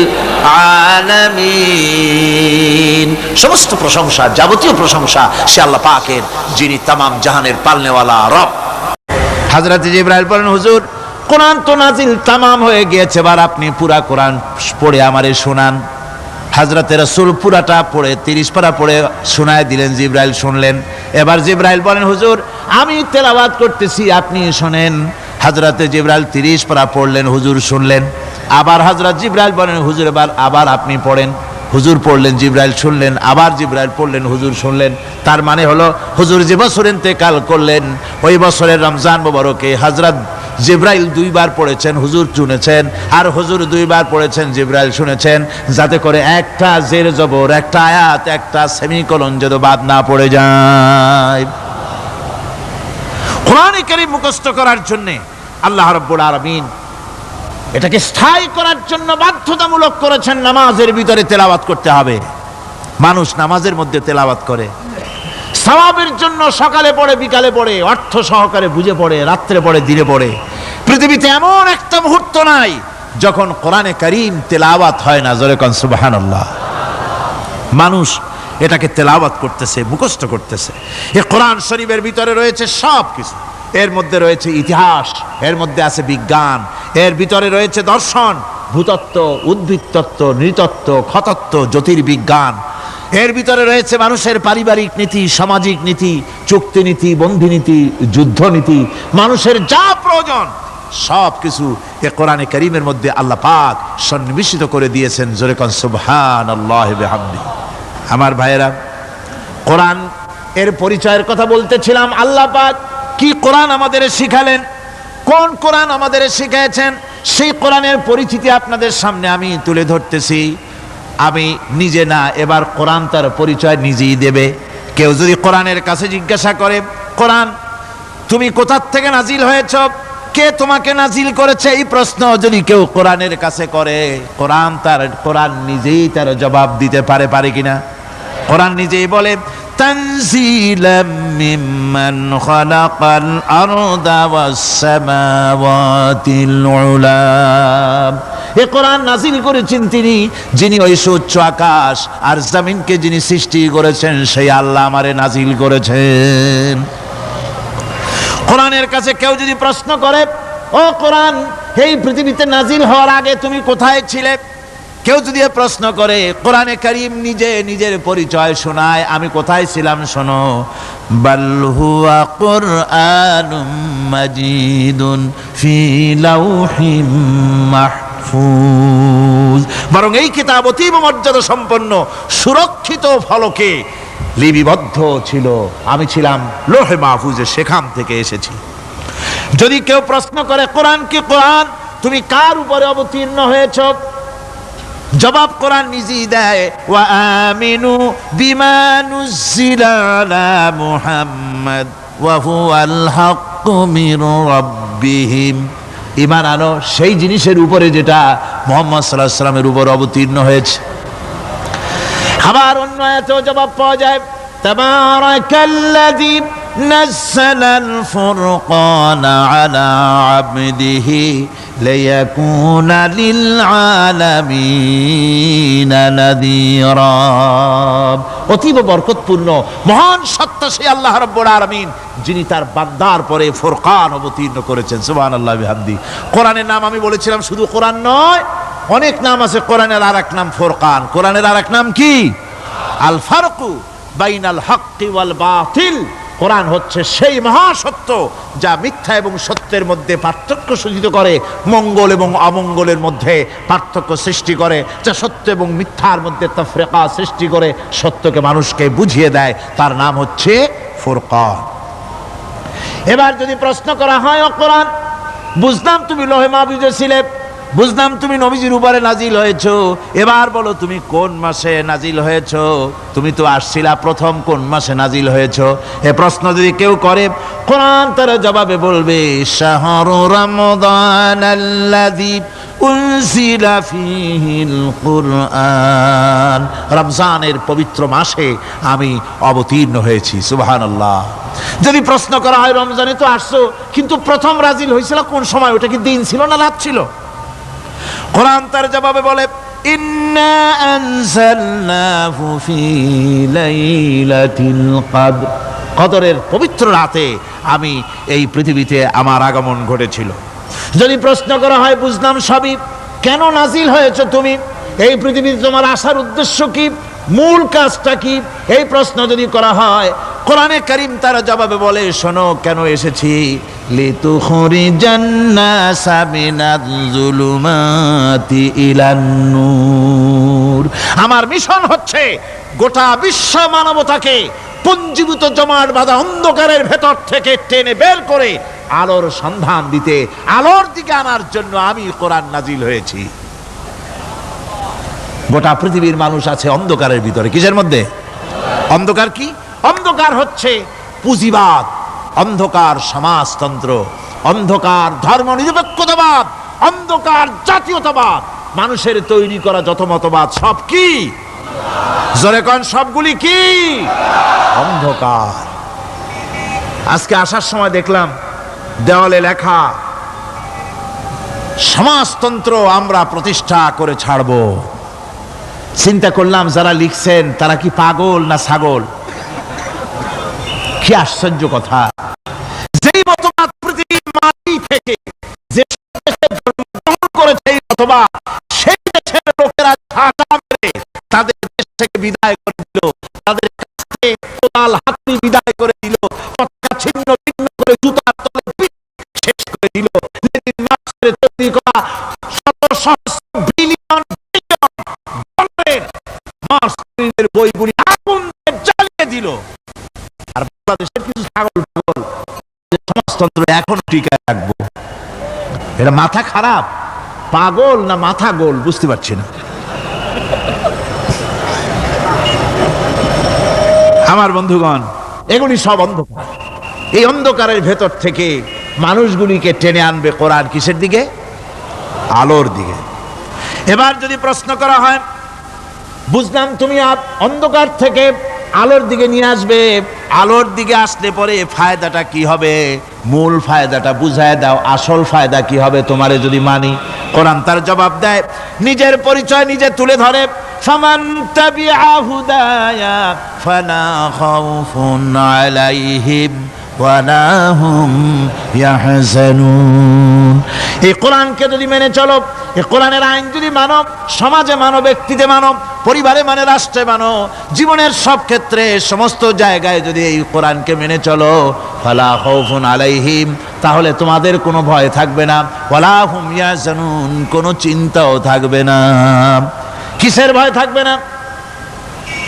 আলামিন। সমস্ত প্রশংসা, যাবতীয় প্রশংসা সে আল্লাহ পাকের, যিনি তামাম জাহানের পালনেওয়ালা রব। হযরত জিবরাইল বলেন, হুজুর কোরআন তো নাজিল তামাম হয়ে গিয়েছে, এবার আপনি পুরা কোরআন পড়ে আমারে শোনান। হযরতে রাসূল পুরাটা পড়ে 30 পারা পড়ে শোনায় দিলেন, জিবরাইল শুনলেন। এবার জিবরাইল বলেন, হুজুর আমি তেলাওয়াত করতেছি, আপনি শোনেন। হযরতে জিবরাইল 30 পারা পড়লেন, হুজুর শুনলেন। আবার হযরত জিবরাইল বলেন, হুজুর আবার আপনি পড়েন। হুজুর পড়লেন, জিবরাইল শুনলেন, আবার জিবরাইল পড়লেন, হুজুর শুনলেন। তার মানে হলো হুজুর যে বছর ইন্তেকাল করলেন ওই বছরের রমজান মোবারকে হযরত জিবরাইল 2 বার পড়েছেন, হুজুর শুনেছেন, আর হুজুর 2 বার পড়েছেন, জিবরাইল শুনেছেন, যাতে করে একটা জের জবর, একটা আয়াত, একটা সেমিকোলন যেন বাদ না পড়ে যায়। কোরআনে কারীম মুখস্থ করার জন্য আল্লাহ রাব্বুল আলামিন এটাকে স্থায়ী করার জন্য বাধ্যতামূলক করেছেন, নামাজের ভিতরে তেলাওয়াত করতে হবে। মানুষ নামাজের মধ্যে তেলাওয়াত করে সওয়াবের জন্য, সকালে পড়ে, বিকালে পড়ে, অর্থ সহকারে বুঝে পড়ে, রাত্রে পড়ে, দিনে পড়ে। পৃথিবীতে এমন একটা মুহূর্ত নাই যখন কোরআনে কারীম তেলাওয়াত হয় না। জোরে কোন সুবহানাল্লাহ। মানুষ এটাকে তেলাওয়াত করতেছে, মুখস্থ করতেছে। এই কোরআন শরীফের ভিতরে রয়েছে সব কিছু। এর মধ্যে রয়েছে ইতিহাস, এর মধ্যে আছে বিজ্ঞান, এর ভিতরে রয়েছে দর্শন, ভূতত্ত্ব, উদ্ভিদতত্ত্ব, নৃতত্ত্ব, খতত্ত্ব, জ্যোতির্বিজ্ঞান। এর ভিতরে রয়েছে মানুষের পারিবারিক নীতি, সামাজিক নীতি, চুক্তিনীতি, বন্দিনীতি, যুদ্ধনীতি, মানুষের যা প্রয়োজন সব কিছু এ কোরআনে কারীমের মধ্যে আল্লাহ পাক সন্নিবেশিত করে দিয়েছেন। জোরে কোন সুবহানাল্লাহি ওয়া বিহামদিহি। আমার ভাইয়েরা, কোরআন এর পরিচয়ের কথা বলতেছিলাম। আল্লাহ পাক কি কোরআন আমাদের শিখালেন, কোন কোরআন আমাদের শিখিয়েছেন, সেই কোরআনের পরিচিতি আপনাদের সামনে আমি তুলে ধরতেছি। আমি নিজে না, এবার কোরআন তার পরিচয় নিজেই দেবে। কেউ যদি কোরআনের কাছে জিজ্ঞাসা করে, কোরআন তুমি কোথা থেকে নাজিল হয়েছ, কে তোমাকে নাজিল করেছে, এই প্রশ্ন যদি কেউ কোরআনের কাছে করে, কোরআন নিজেই তার জবাব দিতে পারে কিনা? কোরআন নিজেই বলে, তানজিলাম মিম্মান খালাকাল আরদা ওয়াস সামাওয়াতিল উলা। এই কোরআন নাজিল করেছেন তিনি, যিনি ওই সুউচ্চ আকাশ আর জমিনকে যিনি সৃষ্টি করেছেন, সেই আল্লাহ আমারে নাজিল করেছেন। কোরআনের কাছে কেউ যদি প্রশ্ন করে, ও কোরআন এই পৃথিবীতে নাজিল হওয়ার আগে তুমি কোথায় ছিলে, কেউ যদি প্রশ্ন করে, কোরআনে কারীম নিজে নিজের পরিচয় শোনায়, আমি কোথায় ছিলাম শোনো। বাল হুয়া কুরআনুম মাজিদুন ফি লাউহিম মাহফুজ। বরং এই কিতাব অতীব মর্যাদা সম্পন্ন, সুরক্ষিত ফলকে লিপিবদ্ধ ছিল। আমি ছিলাম লৌহে মাহফুজে, সেখান থেকে এসেছি। যদি কেউ প্রশ্ন করে, কোরআন কি, কোরআন তুমি কার উপরে অবতীর্ণ হয়েছ, জবাব কোরআন নিজেই দেয়, ওয়া আমিনু বিমা নুজিলা আলা মুহাম্মাদ ওয়া হুয়াল হাক্কু মির রাব্বিহিম ঈমান আনো সেই জিনিসের উপরে যেটা মুহাম্মদ সাল্লাল্লাহু আলাইহি ওয়াসাল্লামের উপর অবতীর্ণ হয়েছে। আবার অন্য আয়াতেও জবাব পাওয়া যায়, তাবারাকাল্লাযী নাযালাল ফুরকানা আলা আবদিহি লিয়াকুনা লিল আলামিনা নাযীরা। অতীব বরকতপূর্ণ মহান সত্তা সেই আল্লাহ রাব্বুল আলামিন, যিনি তার বান্দার পরে ফুরকান অবতীর্ণ করেছেন। সুবহানাল্লাহি ওয়া বিহামদি। কোরআনের নাম আমি বলেছিলাম শুধু কোরআন নয়, অনেক নাম আছে। কোরআনের আরেক নাম ফুরকান। কোরআনের আরেক নাম কি? আল ফারকু বাইনাল হাক্কি ওয়াল বাতিল। কোরআন হচ্ছে সেই মহাসত্য যা মিথ্যা এবং সত্যের মধ্যে পার্থক্য সূচিত করে, মঙ্গল এবং অমঙ্গলের মধ্যে পার্থক্য সৃষ্টি করে, যা সত্য এবং মিথ্যার মধ্যে তাফরিকা সৃষ্টি করে, সত্যকে মানুষকে বুঝিয়ে দেয়। তার নাম হচ্ছে ফুরকান। এবার যদি প্রশ্ন করা হয়, ও কোরআন, বুঝলাম তুমি লোহে মাহফুজে ছিলে, বুঝলাম তুমি নবীজির উপরে নাজিল হয়েছো, এবার বলো তুমি কোন মাসে নাজিল হয়েছো? তুমি তো আসছিলা প্রথম কোন মাসে নাজিল হয়েছো? এ প্রশ্ন যদি কেউ করে, কোরআন তার জবাবে বলবে, শাহরু রমাদানাল্লাযী উনজিলা ফীহিল কুরআন। রমজানের পবিত্র মাসে আমি অবতীর্ণ হয়েছি। সুবহানাল্লাহ। যদি প্রশ্ন করা হয়, রমজানে তো আসছো, কিন্তু প্রথম নাজিল হয়েছিল কোন সময়? ওটা কি দিন ছিল না রাত ছিল? কোরআন তার জবাবে বলে, ইন্না আনজালনাহু ফী লাইলাতিল কদর। কদরের পবিত্র রাতে আমি এই পৃথিবীতে আমার আগমন ঘটেছিল। যদি প্রশ্ন করা হয়, বুঝলাম সবই, কেন নাজিল হয়েছে তুমি? এই পৃথিবীতে তোমার আসার উদ্দেশ্য কি? মূল কাজটা কি? এই প্রশ্ন যদি করা হয়, কোরআনে কারীম তার জবাবে বলে, শোনো কেন এসেছি। লিতুখরিজান নাসা মিনাজ যুলুমাতি ইলান নূর। আমার মিশন হচ্ছে গোটা বিশ্ব মানবতাকে পঞ্জীভূত জমাট বাঁধা অন্ধকারের ভেতর থেকে টেনে বের করে আলোর সন্ধান দিতে, আলোর দিকে আনার জন্য আমি কোরআন নাজিল হয়েছি। গোটা পৃথিবীর মানুষ আছে অন্ধকারের ভিতরে। কিসের মধ্যে? অন্ধকার কি? অন্ধকার হচ্ছে পুঁজিবাদ, অন্ধকার সমাজতন্ত্র, অন্ধকার ধর্ম নিরপেক্ষতাবাদ, অন্ধকার জাতীয়তাবাদ। মানুষের তৈরি করা যত মতবাদ সব কি? জোরে কোন, সবগুলি কি? অন্ধকার। আজকে আসার সময় দেখলাম দেওয়ালে লেখা, সমাজতন্ত্র আমরা প্রতিষ্ঠা করে ছাড়ব। চিন্তা করলাম যারা লিখছেন তারা কি পাগল না ছাগল? কি আশ্চর্য কথা! যেই মতবাদ পৃথিবীর মাটি থেকে যে দেশে জন্মগ্রহণ করেছে, এই মতবাদ সেই দেশের লোকেরা ঝাঁটা মেরে তাদের দেশ থেকে বিদায় করে দিল, তাদের কাছ থেকে কোদাল হাতুড়ি বিদায় করে দিল, পতাকা ছিন্ন ভিন্ন করে জুতার তলে শেষ করে দিল। মার্ক্সের তৈরি করা শত সহস্র বিলিয়ন মার্ক্সের বইগুলি আগুন জ্বালিয়ে দিল। আর বাংলাদেশের কিছু ছাগল পাগল সমাজতন্ত্র এখন টিকায় রাখবো। এটা মাথা খারাপ, পাগল না মাথা গোল বুঝতে পারছি না। আমার বন্ধুগণ, এগুলি সব অন্ধকার। এই অন্ধকারের ভেতর থেকে মানুষগুলিকে টেনে আনবে কোরআন কিসের দিকে? আলোর দিকে। এবার যদি প্রশ্ন করা হয়, বুঝলাম তুমি অন্ধকার থেকে আলোর দিকে নিয়ে আসবে, আলোর দিকে আসলে পরে ফায়দাটা কি হবে? মূল ফায়দাটা বুঝায় দাও, আসল ফায়দা কি হবে তোমারে যদি মানি? কোরআন তার জবাব দেয়, নিজের পরিচয় নিজে তুলে ধরে, ফামান তাবিআ হুদায়া ফালা খাউফুন আলাইহিম ওয়ালা হুম ইয়াহজানুন। এই কোরআনকে যদি মেনে চলো, এই কোরআনের আইন যদি মানো, সমাজে মানো, ব্যক্তিতে মানো, পরিবারে মানে, রাষ্ট্রে মানো, জীবনের সব ক্ষেত্রে সমস্ত জায়গায় যদি এই কোরআনকে মেনে চলো, ফালা খাউফুন আলাইহিম, তাহলে তোমাদের কোনো ভয় থাকবে না, ওয়ালা হুম ইয়াহজানুন, কোনো চিন্তাও থাকবে না। কিসের ভয় থাকবে না?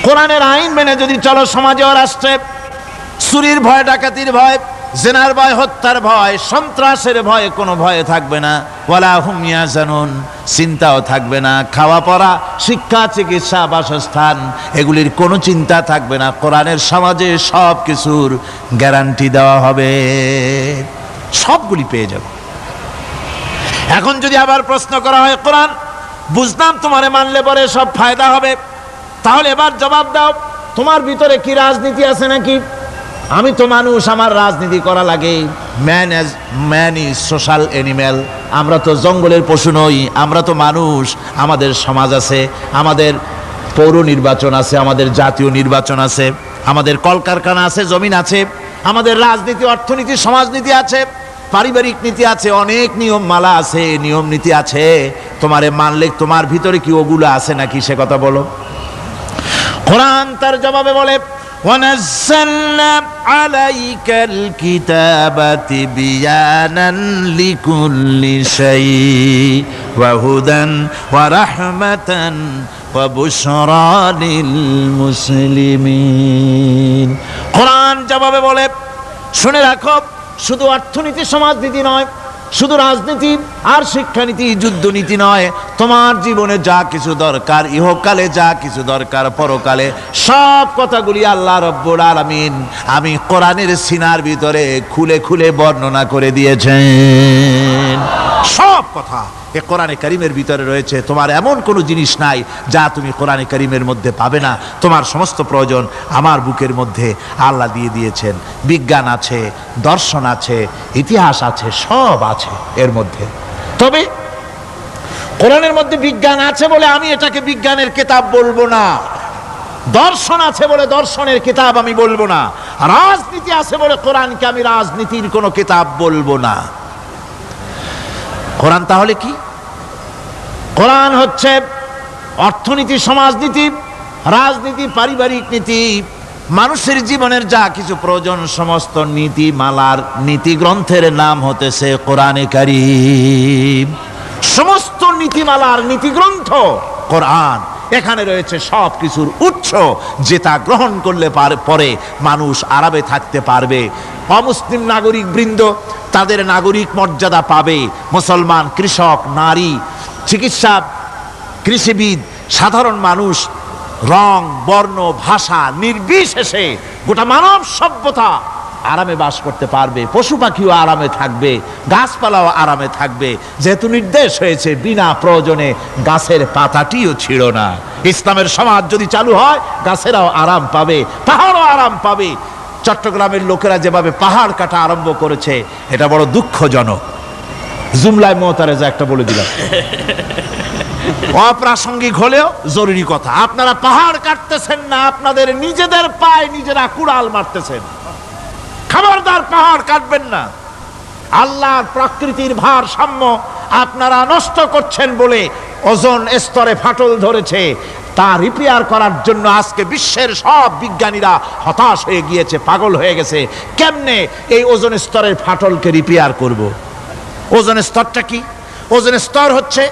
কোরআনের আইন মেনে যদি চলো সমাজে ও রাষ্ট্রে, চুরির ভয়, ডাকাতির ভয়, জেনার ভয়, হত্যার ভয়, সন্ত্রাসের ভয় কোনো ভয় থাকবে না। ওয়ালা হুম ইয়াহজানুন, চিন্তাও থাকবে না। খাওয়া পড়া, শিক্ষা, চিকিৎসা, বাসস্থান, এগুলির কোনো চিন্তা থাকবে না। কোরআনের সমাজে সব কিছুর গ্যারান্টি দেওয়া হবে, সবগুলি পেয়ে যাবে। এখন যদি আবার প্রশ্ন করা হয় কোরআন বুঝলাম তোমারে মানলে পরে সব ফায়দা হবে, তাহলে এবার জবাব দাও তোমার ভিতরে কি রাজনীতি আছে নাকি? আমি তো মানুষ, আমার রাজনীতি করা লাগে। Man is social animal. আমরা তো জঙ্গলের পশু নই, আমরা তো মানুষ। আমাদের সমাজ আছে, আমাদের পৌর নির্বাচন আছে, আমাদের জাতীয় নির্বাচন আছে, আমাদের কলকারখানা আছে, জমিন আছে, আমাদের রাজনীতি, অর্থনীতি, সমাজনীতি আছে, পারিবারিক নীতি আছে, অনেক নিয়ম মালা আছে, নিয়ম নীতি আছে। তোমারে মানলে তোমার ভিতরে কি ওগুলো আছে নাকি সে কথা বলো। কোরআন তার জবাবে বলে وَنَزَّلْنَا عَلَيْكَ الْكِتَابَ تِبْيَانًا لِكُلِّ شَيْءٍ وَهُدًى وَرَحْمَةً وَبُشْرَى لِلْمُسْلِمِينَ। কোরআন জবাবে বলে শুনে রাখো, শুধু অর্থনীতি সমাজনীতি নয়, শুধু রাজনীতি আর শিক্ষানীতি যুদ্ধনীতি নয়, তোমার জীবনে যা কিছু দরকার, ইহকালে যা কিছু দরকার, পরকালে সব কথাগুলি আল্লাহ রব্বুল আলামিন আমি কোরআনের সিনার ভিতরে খুলে খুলে বর্ণনা করে দিয়েছেন। সব কথা এ কোরআনে কারীমের ভিতরে রয়েছে। তোমার এমন কোনো জিনিস নাই যা তুমি কোরআনে কারীমের মধ্যে পাবে না। তোমার সমস্ত প্রয়োজন আমার বুকের মধ্যে আল্লাহ দিয়ে দিয়েছেন। বিজ্ঞান আছে, দর্শন আছে, ইতিহাস আছে, সব আছে এর মধ্যে। তবে কোরআনের মধ্যে বিজ্ঞান আছে বলে আমি এটাকে বিজ্ঞানের কিতাব বলবো না, দর্শন আছে বলে দর্শনের কিতাব আমি বলবো না, রাজনীতি আছে বলে কোরআনকে আমি রাজনীতির কোনো কিতাব বলবো না। কোরআন তাহলে কি? কোরআন হচ্ছে অর্থনীতি, সমাজনীতি, রাজনীতি, পারিবারিক নীতি, মানুষের জীবনের যা কিছু প্রয়োজন, সমস্ত নীতিমালার নীতি গ্রন্থের নাম হতেছে কোরআনে কারীম। সমস্ত নীতিমালার নীতি গ্রন্থ কোরআন। এখানে রয়েছে সব কিছুর উৎস, যেটা গ্রহণ করলে পরে মানুষ আরামে থাকতে পারবে। অমুসলিম নাগরিক বৃন্দ তাদের নাগরিক মর্যাদা পাবে। মুসলমান, কৃষক, নারী, চিকিৎসা, কৃষিবিদ, সাধারণ মানুষ, রং, বর্ণ, ভাষা নির্বিশেষে গোটা মানব সভ্যতা আরামে বাস করতে পারবে। পশু পাখিও আরামে থাকবে, গাছপালাও আরামে থাকবে, যেহেতু নির্দেশ হয়েছে বিনা প্রয়োজনে গাছের পাতাটিও ছিঁড়ো না। ইসলামের সমাজ যদি চালু হয়, গাছেরাও আরাম পাবে, পাহাড়ও আরাম পাবে। চট্টগ্রামের লোকেরা যেভাবে পাহাড় কাটা আরম্ভ করেছে, এটা বড় দুঃখজনক। জুমলায় মোতারেজা একটা বলে দিলাম, অপ্রাসঙ্গিক হলেও জরুরি কথা। আপনারা পাহাড় কাটতেছেন না, আপনাদের নিজেদের পায়ে নিজেরা কুড়াল মারতেছেন। খবরদার পাহাড় কাটবেন না। আল্লাহর প্রকৃতির ভারসাম্য আপনারা নষ্ট করছেন বলে ওজোন স্তরে ফাটল ধরেছে। তা রিপেয়ার করার জন্য আজকে বিশ্বের সব বিজ্ঞানীরা হতাশ হয়ে গিয়েছে, পাগল হয়ে গেছে। কেমনে এই ওজোন স্তরের ফাটলকে রিপেয়ার করব? ওজোন স্তরটা কি? ওজোন স্তর হচ্ছে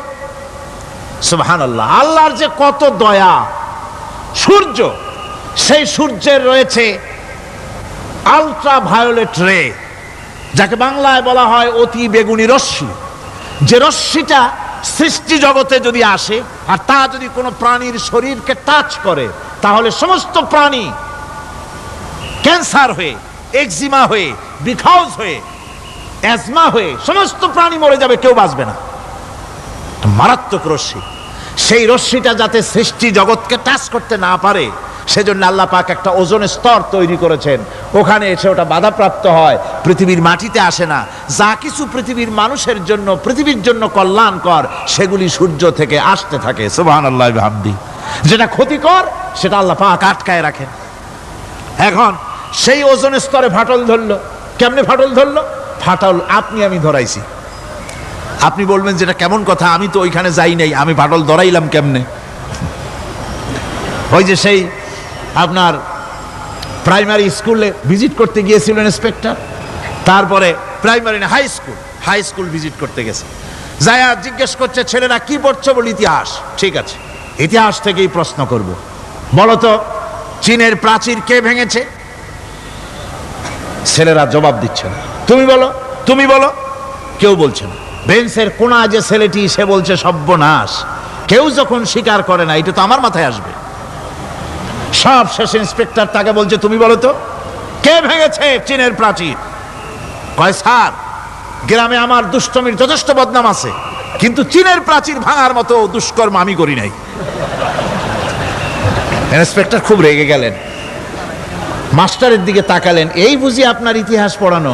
সুবহানাল্লাহ, আল্লাহর যে কত দয়া। সূর্য, সেই সূর্যের রয়েছে আলট্রা ভায়োলেট রে, যাকে বাংলায় বলা হয় অতি বেগুনি রশ্মি। যে রশ্মিটা সৃষ্টি জগতে যদি আসে আর তা যদি কোনো প্রাণীর শরীরকে টাচ করে, তাহলে সমস্ত প্রাণী ক্যান্সার হয়ে, এক্সিমা হয়ে, বিখাউজ হয়ে, অ্যাজমা হয়ে সমস্ত প্রাণী মরে যাবে, কেউ বাঁচবে না। মারাত্মক রশ্মি। সেই রশ্মিটা যাতে সৃষ্টি জগৎকে টাচ করতে না পারে, সেজন্য আল্লাহ পাক একটা ওজোন স্তর তৈরি করেছেন। ওখানে এসে ওটা বাধাপ্রাপ্ত হয়, পৃথিবীর মাটিতে আসে না। যা কিছু পৃথিবীর মানুষের জন্য, পৃথিবীর জন্য কল্যাণকর, সেগুলি সূর্য থেকে আসতে থাকে। সুবহানাল্লাহ ওয়া বিহামদিহি। যেটা ক্ষতিকর সেটা আল্লাহ পাক আটকায় রাখেন। এখন সেই ওজোন স্তরে ফাটল ধরলো। কেমনে ফাটল ধরলো? ফাটল আপনি আমি ধরাইছি। আপনি বলবেন যেটা কেমন কথা, আমি তো ওইখানে যাই নাই, আমি ফাটল ধরাইলাম কেমনে? ওই যে সেই আপনার প্রাইমারি স্কুলে ভিজিট করতে গিয়েছিলেন ইন্সপেক্টর, তারপরে প্রাইমারি না হাই স্কুল ভিজিট করতে গেছে, যায়া জিজ্ঞেস করছে ছেলেরা কি পড়ছো? বল ইতিহাস। ঠিক আছে, ইতিহাস থেকেই প্রশ্ন করব। বলো তো চীনের প্রাচীর কে ভেঙেছে? ছেলেরা জবাব দিচ্ছে না। তুমি বলো, তুমি বলো। কেউ বলছে না। বেঞ্চের কোনা যে ছেলেটি, সে বলছে সর্বনাশ। কেউ যখন স্বীকার করে না, এটা তো আমার মাথায় আসবে। সব শেষ ইন্সপেক্টর তাকে বলছে তুমি বলো তো কে ভেঙেছে চীনের প্রাচীর? কয় স্যার গ্রামে আমার দুষ্টমির যথেষ্ট বদনাম আছে, কিন্তু চীনের প্রাচীর ভাঙার মতো দুষ্কর্ম আমি করি নাই। ইন্সপেক্টর খুব রেগে গেলেন, মাস্টারের দিকে তাকালেন, এই বুঝি আপনার ইতিহাস পড়ানো?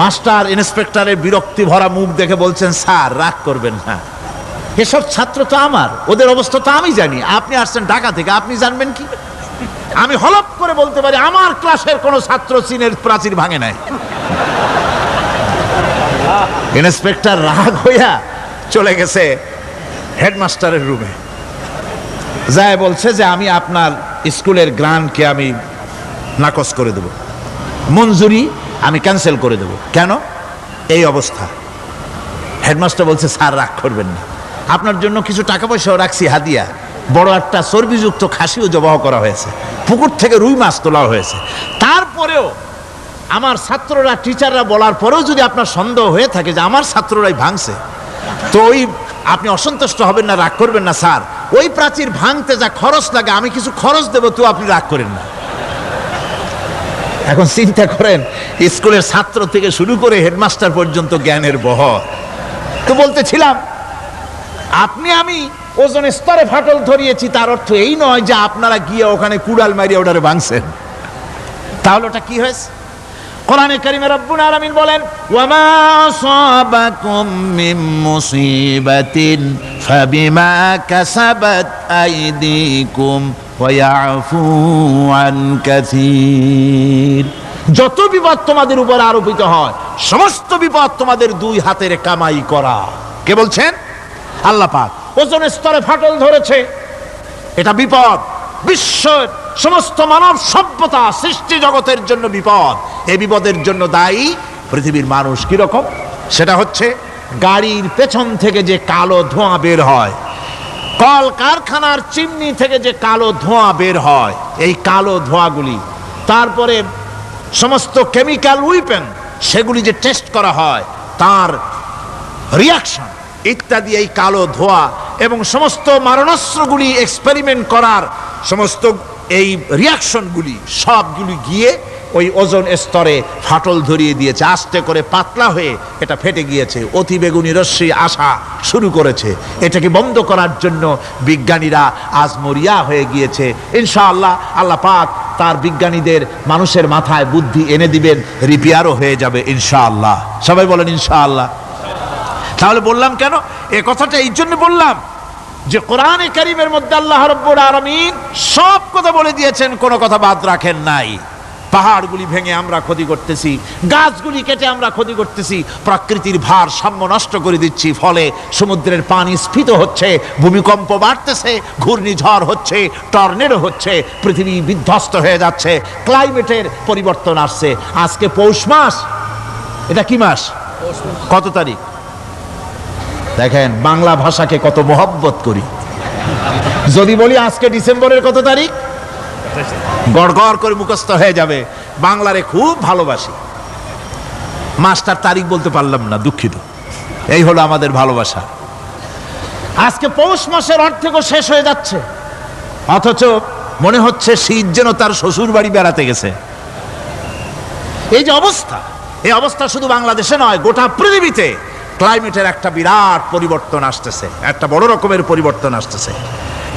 মাস্টার ইন্সপেক্টরের বিরক্তি ভরা মুখ দেখে বলছেন, স্যার রাগ করবেন না, এসব ছাত্র তো আমার, ওদের অবস্থা তো আমি জানি, আপনি আসছেন ঢাকা থেকে, আপনি জানবেন কি? আমি হলপ করে বলতে পারি আমার ক্লাসের কোন ছাত্র চীনের প্রাচীর ভাঙে নাই। ইন্সপেক্টর রাগ হইয়া চলে গেছে হেডমাস্টারের রুমে, যায় বলছে যে আমি আপনার স্কুলের গ্রান্টকে আমি নাকচ করে দেব, মঞ্জুরি আমি ক্যান্সেল করে দেব। কেন? এই অবস্থা। হেডমাস্টার বলছে, স্যার রাগ করবেন না, আপনার জন্য কিছু টাকা পয়সাও রাখছি হাদিয়া, বড় একটা চর্বিযুক্ত খাসিও জবাহ করা হয়েছে, পুকুর থেকে রুই মাছ তোলা হয়েছে। তারপরেও আমার ছাত্ররা, টিচাররা বলার পরেও যদি আপনার সন্দেহ হয়ে থাকে যে আমার ছাত্ররাই ভাঙছে, তো ওই আপনি অসন্তুষ্ট হবেন না, রাগ করবেন না স্যার, ওই প্রাচীর ভাঙতে যা খরচ লাগে আমি কিছু খরচ দেবো, তো আপনি রাগ করেন না। এখন চিন্তা করেন, স্কুলের ছাত্র থেকে শুরু করে হেডমাস্টার পর্যন্ত জ্ঞানের বহর। তো বলতেছিলাম, আপনি আমি ওজন স্তরে ফাটল ধরিয়েছি, তার অর্থ এই নয় যে আপনারা গিয়ে ওখানে কুড়াল মারিয়ে ওটারে ভাঙছেন। তাহলে ওটা কি হয়েছে? কোরআনে কারিমে রব্বুল আলামিন বলেন, ওয়ামা আসাবাকুম মিন মুসিবাতিন ফাবিমা কাসাবাত আইদিকুম ওয়া ইয়াফু আন কাসীর। যত বিপদ তোমাদের উপর আরোপিত হয়, সমস্ত বিপদ তোমাদের দুই হাতের কামাই করা। কে বলছেন? আল্লাহ পাক। ওজন স্তরে ফাটল ধরেছে, এটা বিপদ, বিশ্বের সমস্ত মানব সভ্যতা সৃষ্টি জগতের জন্য বিপদ। এই বিপদের জন্য দায়ী পৃথিবীর মানুষ। কিরকম? সেটা হচ্ছে গাড়ির পেছন থেকে যে কালো ধোঁয়া বের হয়, কল কারখানার চিমনি থেকে যে কালো ধোঁয়া বের হয়, এই কালো ধোঁয়াগুলি, তারপরে সমস্ত কেমিক্যাল উইপেন সেগুলি যে টেস্ট করা হয়, তার রিয়াকশন ইত্যাদি, এই কালো ধোঁয়া এবং সমস্ত মারণাস্ত্রগুলি এক্সপেরিমেন্ট করার সমস্ত এই রিয়াকশনগুলি সবগুলি গিয়ে ওই ওজন স্তরে ফাটল ধরিয়ে দিয়েছে। আস্তে করে পাতলা হয়ে এটা ফেটে গিয়েছে, অতি বেগুনি রশ্মি আসা শুরু করেছে। এটাকে বন্ধ করার জন্য বিজ্ঞানীরা আজ মরিয়া হয়ে গিয়েছে। ইনশাআল্লাহ আল্লাহ পাক তার বিজ্ঞানীদের মানুষের মাথায় বুদ্ধি এনে দিবেন, রিপেয়ারও হয়ে যাবে ইনশাআল্লাহ। সবাই বলেন ইনশাআল্লাহ। তাহলে বললাম কেন এ কথাটা? এই জন্য বললাম যে কোরআনে কারীমের মধ্যে আল্লাহ রাব্বুল আলামিন সব কথা বলে দিয়েছেন, কোনো কথা বাদ রাখেন নাই। পাহাড়গুলি ভেঙে আমরা ক্ষতি করতেছি, গাছগুলি কেটে আমরা ক্ষতি করতেছি, প্রকৃতির ভারসাম্য নষ্ট করে দিচ্ছি, ফলে সমুদ্রের পানি স্ফীত হচ্ছে, ভূমিকম্প বাড়তেছে, ঘূর্ণিঝড় হচ্ছে, টর্নেডো হচ্ছে, পৃথিবী বিধ্বস্ত হয়ে যাচ্ছে, ক্লাইমেটের পরিবর্তন আসছে। আজকে পৌষ মাস, এটা কি মাস? কত তারিখ? দেখেন বাংলা ভাষাকে কত মহব্বত করি। যদি বলি আজকে ডিসেম্বরের কত তারিখ, গড়গড় করে মুখস্থ হয়ে যাবে। বাংলারে খুব ভালোবাসি, মাসটার তারিখ বলতে পারলাম না, দুঃখিত। এই হলো আমাদের ভালোবাসা। আজকে পৌষ মাসের অর্ধেকও শেষ হয়ে যাচ্ছে, অথচ মনে হচ্ছে শীত যেন তার শ্বশুর বাড়ি বেড়াতে গেছে। এই যে অবস্থা, এই অবস্থা শুধু বাংলাদেশে নয়, গোটা পৃথিবীতে ক্লাইমেটের একটা বিরাট পরিবর্তন আসতেছে, একটা বড় রকমের পরিবর্তন আসতেছে।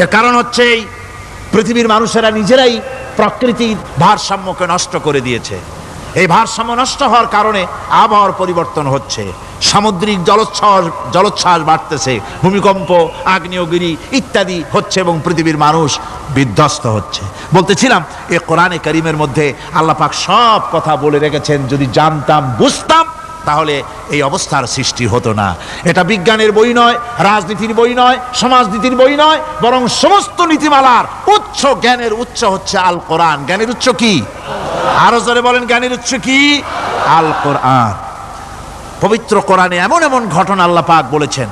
এর কারণ হচ্ছে এই পৃথিবীর মানুষেরা নিজেরাই প্রকৃতির ভারসাম্যকে নষ্ট করে দিয়েছে। এই ভারসাম্য নষ্ট হওয়ার কারণে আবহাওয়ার পরিবর্তন হচ্ছে, সামুদ্রিক জলোচ্ছ্বাস বাড়তেছে, ভূমিকম্প, আগ্নেয়গিরি ইত্যাদি হচ্ছে এবং পৃথিবীর মানুষ বিধ্বস্ত হচ্ছে। বলতেছিলাম এই কোরআনে কারীমের মধ্যে আল্লাহ পাক সব কথা বলে রেখেছেন। যদি জানতাম, বুঝতাম, তাহলে এই অবস্থার সৃষ্টি হতো না। এটা বিজ্ঞানের বই নয়, রাজনীতির বই নয়, সমাজনীতির বই নয়, বরং সমস্ত নীতিমালার উচ্চ, জ্ঞানের উচ্চ হচ্ছে আল কোরআন। জ্ঞানের উচ্চ কি? আরো জোরে বলেন, জ্ঞানের উচ্চ কি? আল কোরআন। পবিত্র কোরআনে এমন এমন ঘটনা আল্লাহ পাক বলেছেন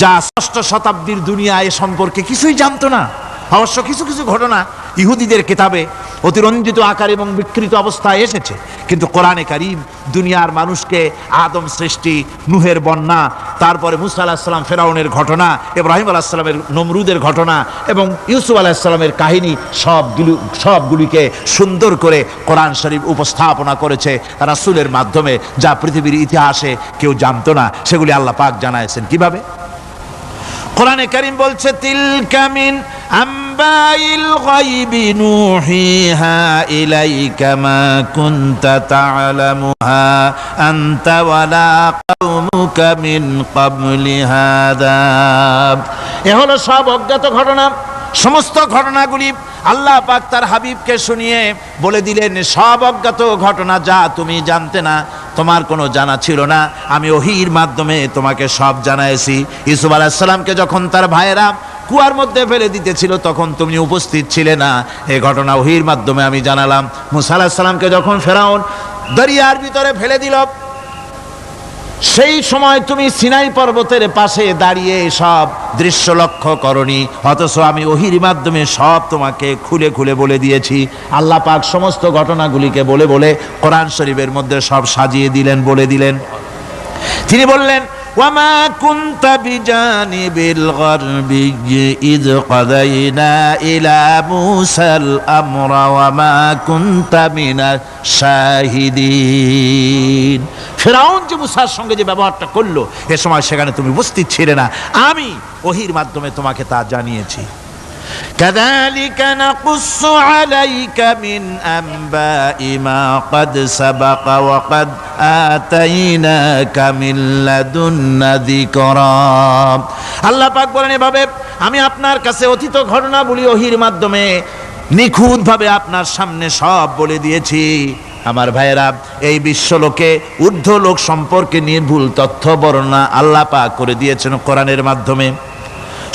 যা ষষ্ঠ শতাব্দীর দুনিয়া এ সম্পর্কে কিছুই জানতো না। অবশ্য কিছু কিছু ঘটনা ইহুদিদের কিতাবে অতিরঞ্জিত আকার এবং বিকৃত অবস্থায় এসেছে, কিন্তু কোরআনে কারীম দুনিয়ার মানুষকে আদম সৃষ্টি, নূহের বন্যা, তারপরে মুসা আলাইহিস সালাম ফেরাউনের ঘটনা, ইব্রাহিম আলাইহিস সালামের নমরুদের ঘটনা এবং ইউসুফ আলাইহিস সালামের কাহিনী সবগুলিকে সুন্দর করে কোরআন শরীফ উপস্থাপনা করেছে রাসূলের মাধ্যমে, যা পৃথিবীর ইতিহাসে কেউ জানতো না, সেগুলি আল্লাহ পাক জানাইছেন কিভাবে। কোরআনে কারীম বলছে, তিলকা মিন আম্বাইল গায়বি নূহিহা ইলাইকা মা কুনতা তা'লামুহা আনতা ওয়ালা কওমুকা মিন ক্বাবলি হাদা। এ হলো সব অজ্ঞাত ঘটনা। সমস্ত ঘটনাগুলি আল্লাহ পাক তার হাবিবকে শুনিয়ে বলে দিলেন, সব অজ্ঞাত ঘটনা যা তুমি জানতে না, তোমার কোনো জানা ছিল না, আমি ওহীর মাধ্যমে তোমাকে সব জানাইছি। ইউসুফ আলাইহিস সালামকে যখন তার ভাইয়েরা কুয়ার মধ্যে ফেলে দিতেছিল তখন তুমি উপস্থিত ছিলে না, এই ঘটনা ওহীর মাধ্যমে আমি জানালাম। মুসা আলাইহিস সালামকে যখন ফেরাউন দরিয়ার ভিতরে ফেলে দিল, সেই সময় তুমি সিনাই পর্বতের পাশে দাঁড়িয়ে সব দৃশ্য লক্ষ্য করনি, অথচ আমি ওহীর মাধ্যমে সব তোমাকে খুলে খুলে বলে দিয়েছি। আল্লাহ পাক সমস্ত ঘটনাগুলিকে বলে বলে কোরআন শরীফের মধ্যে সব সাজিয়ে দিলেন, বলে দিলেন। তিনি বললেন, ওয়ামা কুনতা বিজানিবিল গারবি ইয কাদাইনা ইলা মুসাল আমরা ওয়ামা কুনতা মিনাশ শাহিদিন। ফিরআউন যে মুসার সঙ্গে যে ব্যবহারটা করলো, এ সময় সেখানে তুমি উপস্থিত ছিলে না, আমি ওহীর মাধ্যমে তোমাকে তা জানিয়েছি। كذلك نقص عليك من أنباء ما قد سبق وقد آتيناك من لدنا ذكرا। আল্লাহ পাক বলেন, এভাবে আমি আপনার কাছে অতীত ঘটনাবলী ওহীর মাধ্যমে নিখুঁতভাবে আপনার সামনে সব বলে দিয়েছি। আমার ভাইয়েরা, এই বিশ্বলোকে ঊর্ধ্ব লোক সম্পর্কে নির্ভুল তথ্য বর্ণনা আল্লাহ পাক করে দিয়েছেন কোরআনের মাধ্যমে।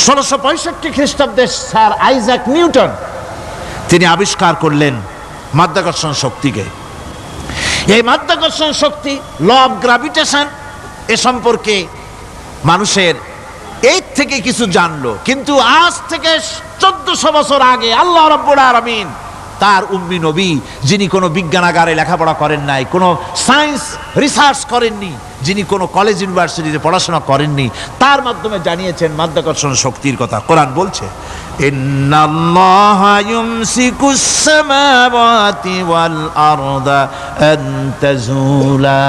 1665 খ্রিস্টাব্দে স্যার আইজাক নিউটন তিনি আবিষ্কার করলেন মাধ্যাকর্ষণ শক্তিকে। এই মাধ্যাকর্ষণ শক্তি, ল অফ গ্র্যাভিটেশন, এ সম্পর্কে মানুষের এই থেকে কিছু জানলো, কিন্তু আজ থেকে 1400 বছর আগে আল্লাহ রাব্বুল আলামিন তার উম্মি নবী, যিনি কোনো বিজ্ঞানাগারে লেখাপড়া করেন নাই, কোনো সায়েন্স রিসার্চ করেননি, যিনি কোনো কলেজ ইউনিভার্সিটিতে পড়াশোনা করেননি, তার মাধ্যমে জানিয়েছেন মাধ্যাকর্ষণ শক্তির কথা। কোরআন বলছে, ইন্নাল্লাহা ইউমসিকুস সামাওয়াতি ওয়াল আরদা আন তাজুলা।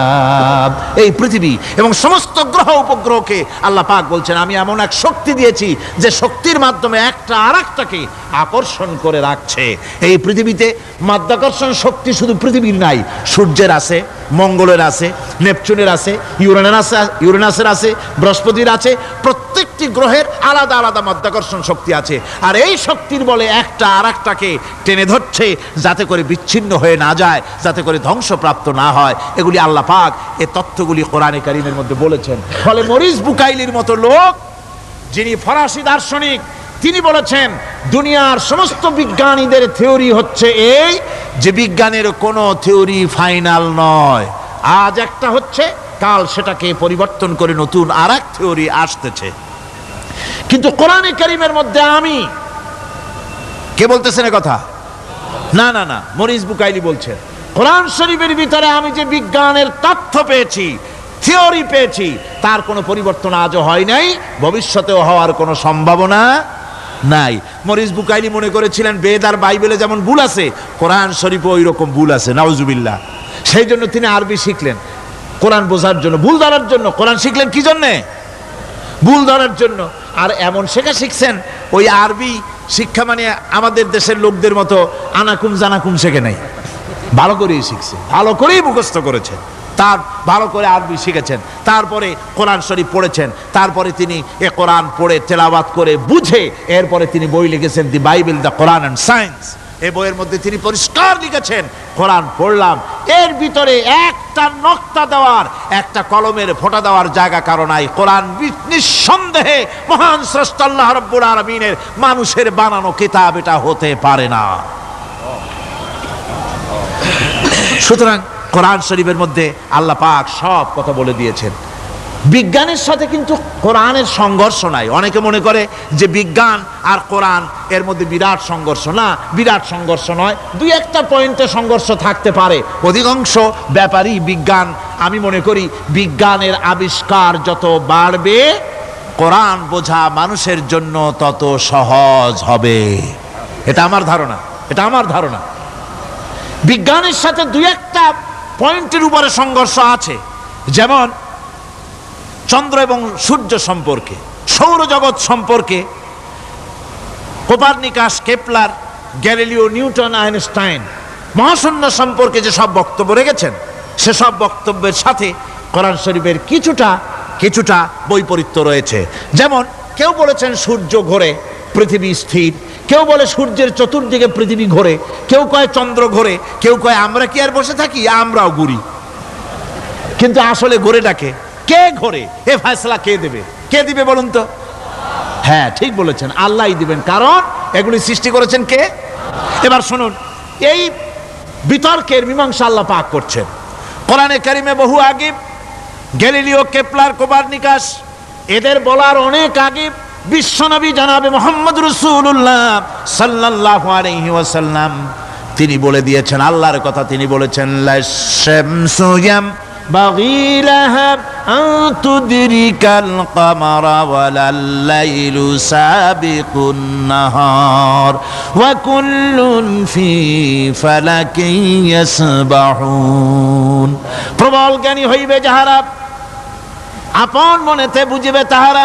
এই পৃথিবী এবং সমস্ত গ্রহ উপগ্রহকে আল্লাহ পাক বলছেন, আমি এমন এক শক্তি দিয়েছি যে শক্তির মাধ্যমে একটা আরেকটাকে আকর্ষণ করে রাখছে। এই পৃথিবীতে মাধ্যাকর্ষণ শক্তি শুধু পৃথিবীর নাই, সূর্যের আছে, মঙ্গলের আছে, নেপচুনের আছে, ইউরেনাসের আছে, বৃহস্পতির আছে। প্রত্যেকটি গ্রহের আলাদা আলাদা মাধ্যাকর্ষণ শক্তি আছে, আর এই শক্তির বলে একটা আরেকটাকে টেনে ধরছে যাতে করে বিচ্ছিন্ন হয়ে না যায়, যাতে করে ধ্বংসপ্রাপ্ত না হয়। এগুলি আল্লাহ পাক এই তথ্যগুলি কোরআনে কারীমের মধ্যে বলেছেন। ফলে মরিস বুকাইলির মতো লোক, যিনি ফরাসি দার্শনিক, তিনি বলেছেন দুনিয়ার সমস্ত বিজ্ঞানীদের থিওরি হচ্ছে এই যে বিজ্ঞানের কোনো থিওরি ফাইনাল নয়, আজ একটা হচ্ছে, কাল সেটাকে পরিবর্তন করে নতুন আরেক থিওরি আসতেছে। কিন্তু কোরআনে কারীমের মধ্যে আমি, কে বলতেছেন কথা? না না না, মরিস বুকাইলি বলছেন, কোরআন শরীফের ভিতরে আমি যে বিজ্ঞানের তথ্য পেয়েছি, থিওরি পেয়েছি, তার কোনো পরিবর্তন আজও হয় নাই, ভবিষ্যতেও হওয়ার কোনো সম্ভাবনা নাই। মরিস বুকাইলি মনে করেছিলেন বেদ আর বাইবেলে যেমন ভুল আছে, কোরআন শরীফে ওই রকম ভুল আছে, নাউজুবিল্লাহ। সেই জন্য তিনি আরবি শিখলেন কোরআন বোঝার জন্য, ভুল ধরার জন্য। কোরআন শিখলেন কি জন্যে? ভুল ধরার জন্য। আর এমন শেখা শিখছেন, ওই আরবি শিক্ষা মানে আমাদের দেশের লোকদের মতো আনাকুম জানাকুম শেখে নাই, ভালো করেই শিখছে, ভালো করেই মুখস্থ করেছেন, তার ভালো করে আরবি শিখেছেন, তারপরে কোরআন শরীফ পড়েছেন, তারপরে তিনি এ কোরআন পড়ে তেলাওয়াত করে বুঝে এরপরে তিনি বই লিখেছেন দি Bible, the Quran and science. এই বইয়ের মধ্যে তিনি পরিষ্কার লিখেছেন, কোরআন পড়লাম, এর ভিতরে একটা নক্তা দেওয়ার, একটা কলমের ফোঁটা দেওয়ার জায়গা কারো নাই। কোরআন নিঃসন্দেহে মহান স্রষ্টা আল্লাহ রাব্বুল আলামিনের মানুষের বানানো কিতাব, এটা হতে পারে না। সুতরাং কোরআন শরীফের মধ্যে আল্লাহ পাক সব কথা বলে দিয়েছেন। বিজ্ঞানের সাথে কিন্তু কোরআনের সংঘর্ষ নাই। অনেকে মনে করে যে বিজ্ঞান আর কোরআন এর মধ্যে বিরাট সংঘর্ষ। না, বিরাট সংঘর্ষ নয়, দুই একটা পয়েন্টে সংঘর্ষ থাকতে পারে। অধিকাংশ ব্যাপারই বিজ্ঞান, আমি মনে করি বিজ্ঞানের আবিষ্কার যত বাড়বে কোরআন বোঝা মানুষের জন্য তত সহজ হবে। এটা আমার ধারণা, এটা আমার ধারণা। বিজ্ঞানের সাথে দুই একটা পয়েন্টের উপরে সংঘর্ষ আছে, যেমন চন্দ্র এবং সূর্য সম্পর্কে, সৌরজগৎ সম্পর্কে Copernicus, Kepler, Galileo, Newton, Einstein মহাশূন্য সম্পর্কে যে সব বক্তব্য রেখেছেন, সেসব বক্তব্যের সাথে কোরআন শরীফের কিছুটা বৈপরীত্য রয়েছে। যেমন কেউ বলেছেন সূর্য ঘোরে, পৃথিবী স্থির, কেউ বলে সূর্যের চতুর্দিকে পৃথিবী ঘোরে, কেউ কয় চন্দ্র ঘোরে, কেউ কয় আমরা কি আর বসে থাকি, আমরাও ঘুরি। কিন্তু আসলে ঘোরেটাকে কে ঘোরে, এ ফয়সালা কে দেবে? কে দিবে বলুন তো? হ্যাঁ, ঠিক বলেছেন, আল্লাহই দিবেন, কারণ এগুলি সৃষ্টি করেছেন কে? এবার শুনুন, এই বিতর্কের মীমাংসা আল্লাহ পাক করছেন কোরআনে কারিমে বহু আগে। গ্যালিলিও, কেপলার, কোপারনিকাস এদের বলার অনেক আগে বিশ্বনবী জনাবে মুহাম্মদ রাসূলুল্লাহ সাল্লাল্লাহু আলাইহি ওয়াসাল্লাম তিনি বলে দিয়েছেন, আল্লাহর কথা তিনি বলেছেন, লাশ-শামসু ইয়ানবাগী লাহা আন তুদরিকাল কামারা ওয়ালাল লাইলু সাবিকুন নাহার ওয়া কুল্লুন ফি ফালাকিন ইয়াসবাহুন। প্রবল জ্ঞানী হইবে যাহারা, আপন মনেতে বুঝিবে তাহারা,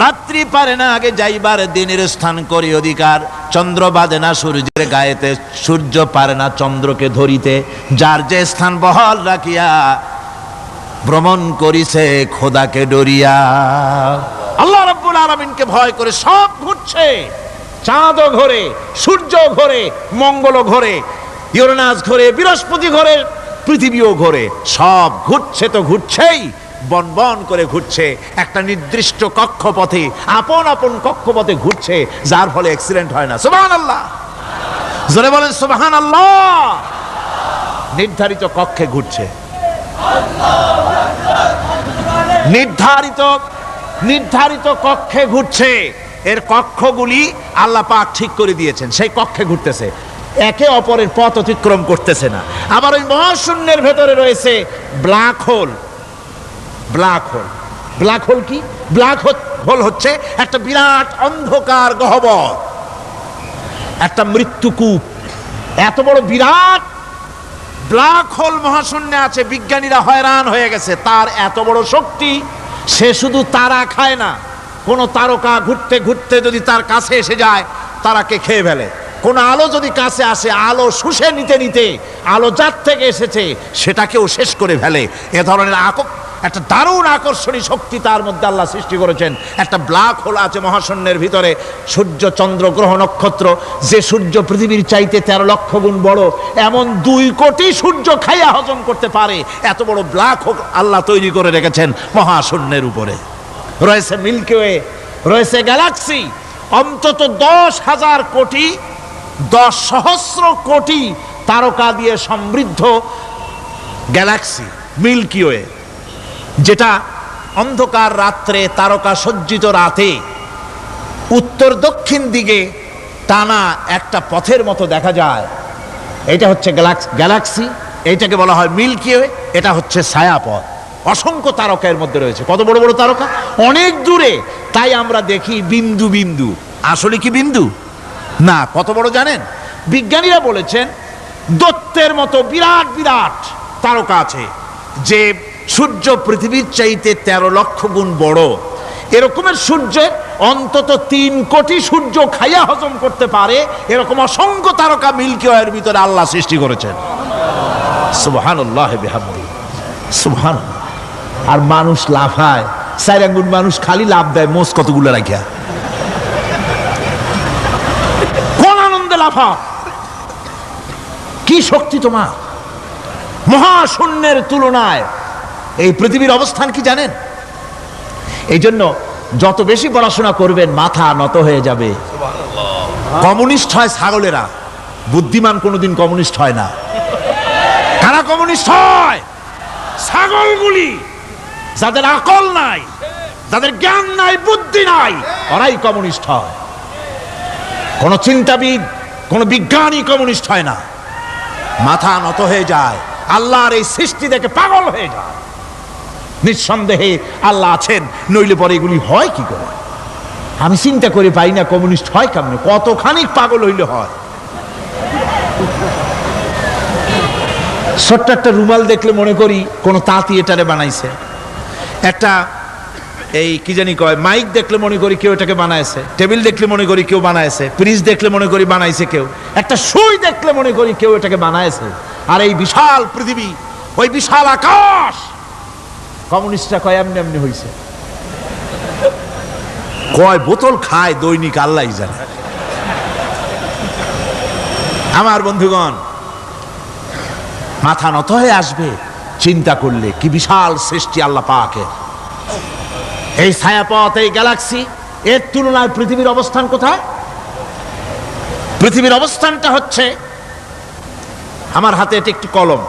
রাত্রি পারে না আগে যাইবার দিনের স্থান করি অধিকার, চন্দ্র বাঁধে না সূর্যের গায়েতে, সূর্য পারে না চন্দ্রকে ধরিতে, যার যে স্থান বহাল রাখিয়া ভ্রমণ করিছে খোদাকে ডরিয়া। আল্লাহ রাব্বুল আলামিনকে ভয় করে সব ঘুরছে, চাঁদও ঘোরে, সূর্য ঘোরে, মঙ্গল ঘোরে, ইউরেনাস ঘোরে, বৃহস্পতি ঘোরে, পৃথিবীও ঘোরে, সব ঘুরছে তো ঘুরছেই, বন বন করে ঘুরছে একটা নির্দিষ্ট কক্ষপথে, আপন আপন কক্ষপথে ঘুরছে, যার ফলে অ্যাক্সিডেন্ট হয় না। সুবহানাল্লাহ, জোরে বলেন সুবহানাল্লাহ। নির্ধারিত কক্ষে ঘুরছে, নির্ধারিত কক্ষে ঘুরছে। এর কক্ষগুলি আল্লাহ পাক ঠিক করে দিয়েছেন, সেই কক্ষে ঘুরতেছে, একে অপরের পথ অতিক্রম করতেছে না। আবার ওই মহাশূন্যের ভেতরে রয়েছে black hole. Black hole, black hole কি? ব্ল্যাক হোল হচ্ছে একটা বিরাট অন্ধকার গহ্বর, একটা মৃত্যুকূপ। এত বড় বিরাট ব্ল্যাক হোল মহাশূন্যে আছে, বিজ্ঞানীরা হয়রান হয়ে গেছে। তার এত বড় শক্তি, সে শুধু তারা খায় না, কোন তারকা ঘুরতে ঘুরতে যদি তার কাছে এসে যায় তারাকে খেয়ে ফেলে। কোন আলো যদি কাছে আসে, আলো শুষে নিতে নিতে আলো যার থেকে এসেছে সেটাকেও শেষ করে ফেলে। এ ধরনের একটা দারুণ আকর্ষণী শক্তি তার মধ্যে আল্লাহ সৃষ্টি করেছেন। একটা ব্ল্যাক হোল আছে মহাশূন্যের ভিতরে। সূর্য, চন্দ্র, গ্রহ, নক্ষত্র, যে সূর্য পৃথিবীর চাইতে 13 লক্ষ গুণ বড়, এমন 2 কোটি সূর্য খাইয়া হজম করতে পারে এত বড় ব্ল্যাক হোল আল্লাহ তৈরি করে রেখেছেন মহাশূন্যের উপরে। রয়েছে মিল্কি ওয়ে, রয়েছে গ্যালাক্সি, অন্তত 10,000 কোটি, 10 সহস্র কোটি তারকা দিয়ে সমৃদ্ধ গ্যালাক্সি মিল্কি ওয়ে, যেটা অন্ধকার রাত্রে, তারকা সজ্জিত রাতে উত্তর দক্ষিণ দিকে টানা একটা পথের মতো দেখা যায়। এটা হচ্ছে গ্যালাক্সি, এইটাকে বলা হয় মিল্কি ওয়ে। এটা হচ্ছে ছায়াপথ। অসংখ্য তারকা এর মধ্যে রয়েছে। কত বড় বড় তারকা, অনেক দূরে, তাই আমরা দেখি বিন্দু বিন্দু। আসলে কি বিন্দু না, কত বড় জানেন? বিজ্ঞানীরা বলেছেন দৈত্যের মতো বিরাট বিরাট তারকা আছে, যে সূর্য পৃথিবীর চাইতে 13 লক্ষ গুণ বড়। এরকমের সূর্যের অন্তত 3 কোটি সূর্য খাইয়া হজম করতে পারে এরকম অসংখ্য তারকা মিল্কি ওয়ের ভিতরে আল্লাহ সৃষ্টি করেছেন। সুবহানাল্লাহ বিহামদি, সুবহানাল্লাহ। আর মানুষ লাফায়, 4 আঙ্গুল মানুষ খালি লাভ দেয়, মোষ কতগুলো রাখিয়া, কোন আনন্দে লাফা! কি শক্তি তোমার! মহাশূন্যের তুলনায় এই পৃথিবীর অবস্থান কি জানেন? এই জন্য যত বেশি পড়াশোনা করবেন মাথা নত হয়ে যাবে। কমিউনিস্ট হয় ছাগলেরা, বুদ্ধিমান কোনোদিন কমিউনিস্ট হয় না। কারা কমিউনিস্ট হয়? ছাগলগুলি। যাদের আকল নাই, যাদের জ্ঞান নাই, বুদ্ধি নাই, ওরাই কমিউনিস্ট হয়। কোন চিন্তাবিদ, কোন বিজ্ঞানী কমিউনিস্ট হয় না। মাথা নত হয়ে যায়, আল্লাহর এই সৃষ্টি দেখে পাগল হয়ে যায়। নিঃসন্দেহে আল্লাহ আছেন, নইলে পরে এগুলি হয় কি করে? আমি চিন্তা করে পাই না কমিউনিস্ট হয় কেমন, কতখানি পাগল হইলে হয়। ছোট্ট একটা রুমাল দেখলে মনে করি কোন তাঁতি এটারে বানাইছে। একটা এই কি জানি কয় মাইক দেখলে মনে করি কেউ এটাকে বানাইছে। টেবিল দেখলে মনে করি কেউ বানাইছে। ফ্রিজ দেখলে মনে করি বানাইছে কেউ। একটা সুই দেখলে মনে করি কেউ এটাকে বানাইছে। আর এই বিশাল পৃথিবী, ওই বিশাল আকাশ, কমিউনিস্টরা কয় এমনি এমনি হইছে। কয় বোতল খায় দৈনিক আল্লাহই জানে। আমার বন্ধুগণ, মাথা নত হয়ে আসবে চিন্তা করলে কি বিশাল সৃষ্টি আল্লাহ পাকের। এই ছায়াপথ, এই গ্যালাক্সি, এর তুলনায় পৃথিবীর অবস্থান কোথায়? পৃথিবীর অবস্থানটা হচ্ছে, আমার হাতে এটা একটি কলম।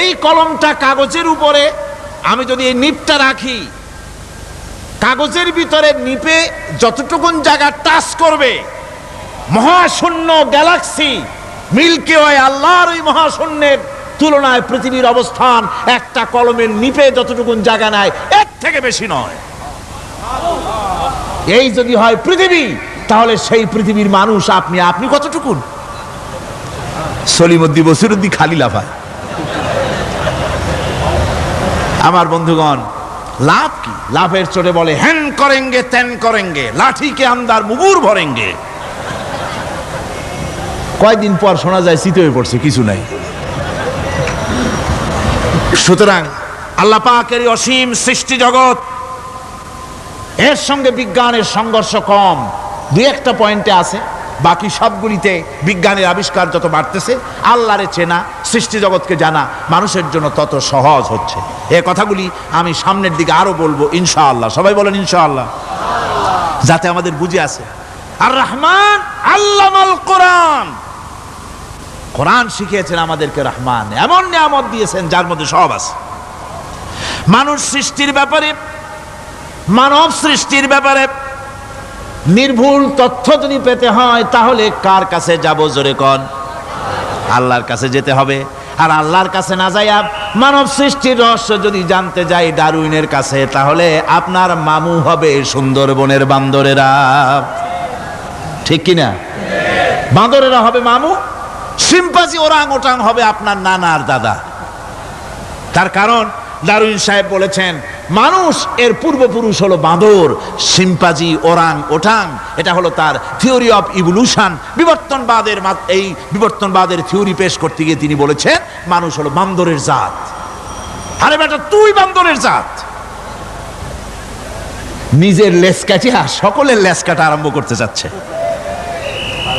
এই কলমটা কাগজের উপরে আমি যদি এই নিপটা রাখি, কাগজের ভিতরে নিপে যতটুকুন জায়গা টাচ করবে, মহাশূন্য গ্যালাক্সি মিল্কি ওয়ে, আল্লাহর ওই মহাশূন্যের তুলনায় পৃথিবীর অবস্থান একটা কলমের নিপে যতটুকুন জায়গা নেয় এর থেকে বেশি নয়। এই যদি হয় পৃথিবী, তাহলে সেই পৃথিবীর মানুষ আপনি, আপনি কতটুকুন? সলিমুদ্দি বসিরুদ্দি খালি লাফায়। আমার বন্ধুগণ, লাভ কি? লাভের চোটে বলে হ্যান করেঙ্গে ত্যান করেঙ্গে, লাঠিকে আন্দার মুগুর ভরেঙ্গে। কয়দিন পর শোনা যায় শীত হয়ে পড়ছে, কিছু নাই। সুতরাং আল্লাহ পাকের অসীম সৃষ্টি জগৎ, এর সঙ্গে বিজ্ঞানের সংঘর্ষ কম, দুই একটা পয়েন্টে আছে। বাকি সবগুলিতে বিজ্ঞানের আবিষ্কার যত বাড়তেছে, আল্লাহরে চেনা, সৃষ্টি জগৎকে জানা মানুষের জন্য তত সহজ হচ্ছে। এই কথাগুলি আমি সামনের দিকে আরো বলবো ইনশাআল্লাহ। সবাই বলেন ইনশাআল্লাহ, যাতে আমাদের বুঝে আসে। আর রহমান আল্লামাল কোরআন, কোরআন শিখিয়েছেন আমাদেরকে। রহমান এমন নিয়ামত দিয়েছেন যার মধ্যে সব আছে। মানুষ সৃষ্টির ব্যাপারে, মানব সৃষ্টির ব্যাপারে নির্ভুল তথ্য যদি পেতে হয়, তাহলে কার কাছে যাব? জোরে কন। আল্লাহর কাছে যেতে হবে। আর আল্লাহর কাছে না যাইয়া মানব সৃষ্টির রহস্য যদি জানতে যাই ডারউইনের কাছে, তাহলে আপনার মামু হবে সুন্দরবনের বান্দরেরা। ঠিক কিনা? বান্দরেরা হবে মামু, সিম্পাজি ওরাং ওটাং হবে আপনার নানার দাদা। তার কারণ ডারউইন সাহেব বলেছেন, মানুষ এর পূর্বপুরুষ হলো বাঁদর, সিম্পাজি ওরাং ওটাং। এটা হলো তার থিওরি অফ ইভলিউশন। বিবর্তনবাদের এই বিবর্তনবাদের থিওরি পেশ করতে গিয়ে তিনি বলেছেন মানুষ হলো বান্দরের জাত। আরে বেটা, তুই বান্দরের জাত। নিজের লেজ কাটিয়া সকলের লেজ কাটা আরম্ভ করতে যাচ্ছে।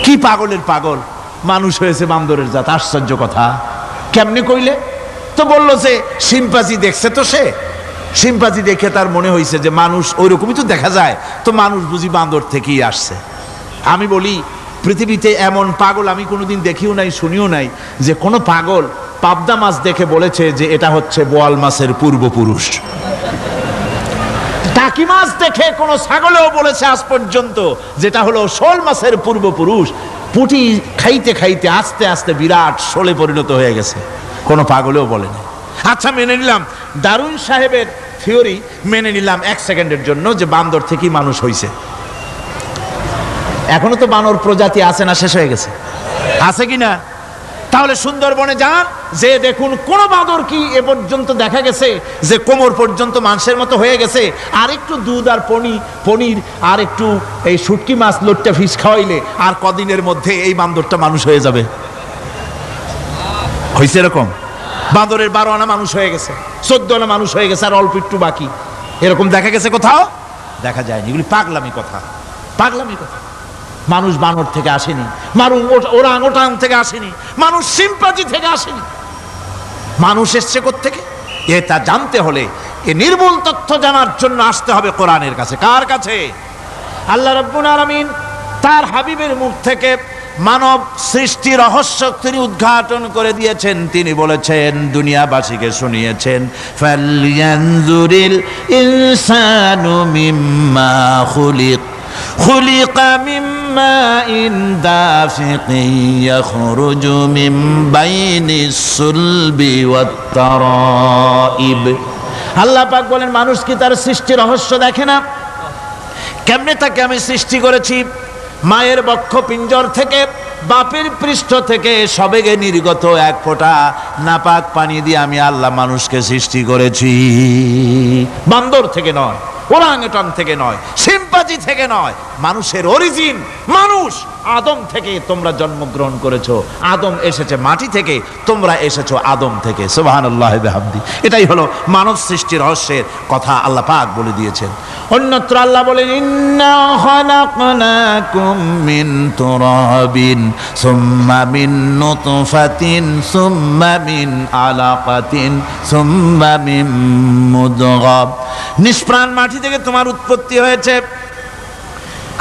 কি পাগলের পাগল, মানুষ হয়েছে বান্দরের জাত। আশ্চর্য কথা। কেমনে কইলে? তো বললো যে সিম্পাজি দেখছে, তো সে সিম্পাজি দেখে তার মনে হয়েছে যে মানুষ ওইরকমই তো দেখা যায়, তো মানুষ বুঝি বান্দর থেকেই আসছে। আমি বলি, পৃথিবীতে এমন পাগল আমি কোনোদিন দেখিও নাই, শুনিও নাই যে কোনো পাগল পাবদা মাছ দেখে বলেছে যে এটা হচ্ছে বোয়াল মাছের পূর্বপুরুষ। টাকি মাছ দেখে কোনো ছাগলেও বলেছে আজ পর্যন্ত যেটা হলো শোল মাছের পূর্বপুরুষ। পুঁটি খাইতে খাইতে আস্তে আস্তে বিরাট শোলে পরিণত হয়ে গেছে, কোনো পাগলেও বলেনি। আচ্ছা, মেনে নিলাম ডারউইন সাহেবের থিওরি, মেনে নিলাম এক সেকেন্ডের জন্য যে বান্দর থেকেই মানুষ হয়েছে। এখনো তো বানর প্রজাতি আছে না শেষ হয়ে গেছে? আছে কিনা? তাহলে সুন্দরবনে যান, যে দেখুন কোন বাঁদর কি এ পর্যন্ত দেখা গেছে যে কোমর পর্যন্ত মানুষের মতো হয়ে গেছে? আর একটু দুধ আর পনির আর একটু এই শুটকি মাছ লোট্টা ফিশ খাওয়াইলে আর কদিনের মধ্যে এই বান্দরটা মানুষ হয়ে যাবে। হয়েছে এরকম? বাঁদরের 12 আনা মানুষ হয়ে গেছে, 14 আনা মানুষ হয়ে গেছে, আর অল্প একটু বাকি। এরকম দেখা গেছে কোথাও? দেখা যায়নি। এগুলি পাগলামি কথা, পাগলামি কথা। মানুষ বানর থেকে আসেনি, মানুষ ওরাং ওটাং থেকে আসেনি, মানুষ সিম্পাজি থেকে আসেনি। মানুষ এসছে কোত্থেকে? এটা জানতে হলে, এ নির্মূল তথ্য জানার জন্য আসতে হবে কোরআনের কাছে। কার কাছে? আল্লাহ রাব্বুল আলামিন তার হাবিবের মুখ থেকে মানব সৃষ্টি রহস্য তিনি উদ্ঘাটন করে দিয়েছেন। তিনি বলেছেন, দুনিয়াবাসীকে শুনিয়েছেন, ফালয়ানজুরিল ইনসানু মিম্মা খুলিক খুলিকা মিম্মা ইন দাফিকিন ইয়াখরুজু মিন বাইনিস সুলবি ওয়াত তারাইব। আল্লাহ পাক বলেন, মানুষ কি তার সৃষ্টি রহস্য দেখে না? কেমনে তাকে আমি সৃষ্টি করেছি? মায়ের বক্ষ পিঞ্জর থেকে, বাপের পৃষ্ঠ থেকে সবেগে নির্গত এক ফোঁটা নাপাক পানি দিয়ে আমি আল্লাহ মানুষকে সৃষ্টি করেছি। বান্দর থেকে নয়, ওরাংউটাং থেকে নয়, শিম্পাঞ্জি থেকে নয়, মানুষের অরিজিন মানুষ। আদম থেকে তোমরা জন্মগ্রহণ করেছো, আদম এসেছে মাটি থেকে, তোমরা এসেছো আদম থেকে। সুবহানাল্লাহ বিহামদি। এটাই হলো মানব সৃষ্টির রহস্যের কথা আল্লাহ পাক বলে দিয়েছেন। অন্যত্র আল্লাহ বলেন, ইন্না খালাকনাকুম মিন তুরাবিন সুম্মা মিন নুতফাতিন সুম্মা মিন আলাকাতিন সুম্মা মিন মুদগা। নিষ্প্রাণ মাটি থেকে তোমার উৎপত্তি হয়েছে,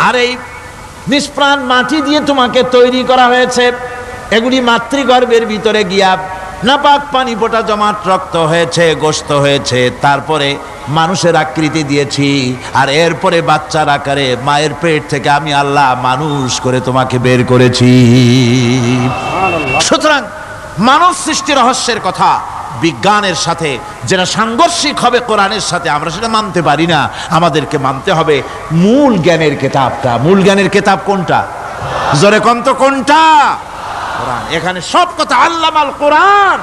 আর এই নিষ্প্রাণ মাটি দিয়ে তোমাকে তৈরি করা হয়েছে। এগুলি মাতৃগর্ভের ভিতরে গিয়া নাপাক পানি ফোঁটা জমাট রক্ত হয়েছে, গোশত হয়েছে, তারপরে মানুষের আকৃতি দিয়েছি, আর এরপরে বাচ্চার আকারে মায়ের পেট থেকে আমি আল্লাহ মানুষ করে তোমাকে বের করেছি। সুতরাং মানব সৃষ্টি রহস্যের কথা বিজ্ঞানের সাথে যেটা সাংঘর্ষিক হবে কোরআনের সাথে, আমরা সেটা মানতে পারি না। আমাদেরকে মানতে হবে মূল জ্ঞানের কিতাবটা। মূল জ্ঞানের কিতাব কোনটা? জোরে কোন তো কোনটা? কোরআন। এখানে সব কথা আল্লামাল কোরআন।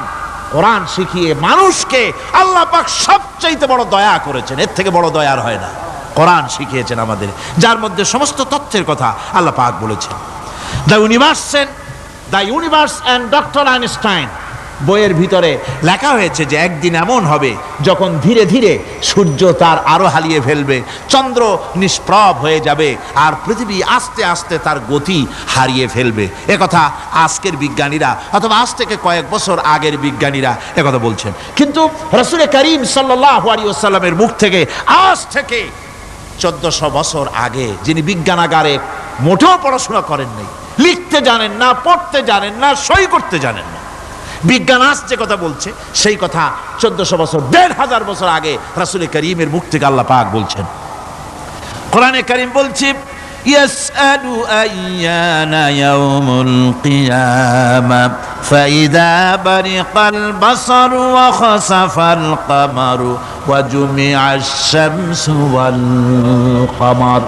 কোরআন শিখিয়ে মানুষকে আল্লাহ পাক সবচাইতে বড় দয়া করেছেন, এর থেকে বড় দয়ার হয় না। কোরআন শিখিয়েছেন আমাদের, যার মধ্যে সমস্ত তথ্যের কথা আল্লাহ পাক বলেছেন। The universe and doctor Einstein বইয়ের ভিতরে লেখা হয়েছে যে একদিন এমন হবে যখন ধীরে ধীরে সূর্য তার আরো হারিয়ে ফেলবে, চন্দ্র নিষ্প্রভ হয়ে যাবে, আর পৃথিবী আস্তে আস্তে তার গতি হারিয়ে ফেলবে। একথা আজকের বিজ্ঞানীরা অথবা আজ থেকে কয়েক বছর আগের বিজ্ঞানীরা একথা বলছেন। কিন্তু রাসূল করিম সাল্লাল্লাহু আলাইহি ওয়াসাল্লামের মুখ থেকে আজ থেকে 1400 বছর আগে, যিনি বিজ্ঞানাগারে মোটেও পড়াশোনা করেন নাই, লিখতে জানেন না, পড়তে জানেন না, সই করতে জানেন না, বিজ্ঞান আজ যে কথা বলছে সেই কথা 1400 বছর, 1500 বছর আগে রাসূল করিমের মুখ থেকে আল্লাহ পাক বলছেন। কোরআনে কারীম বলছে, ইয়াসআলু আইয়ানা ইয়াউমুল কিয়ামা ফাইদা বারিকাল বাসারু ওয়া খাসাফাল কামারু ওয়া জুমিআশ শামসু ওয়াল কামার।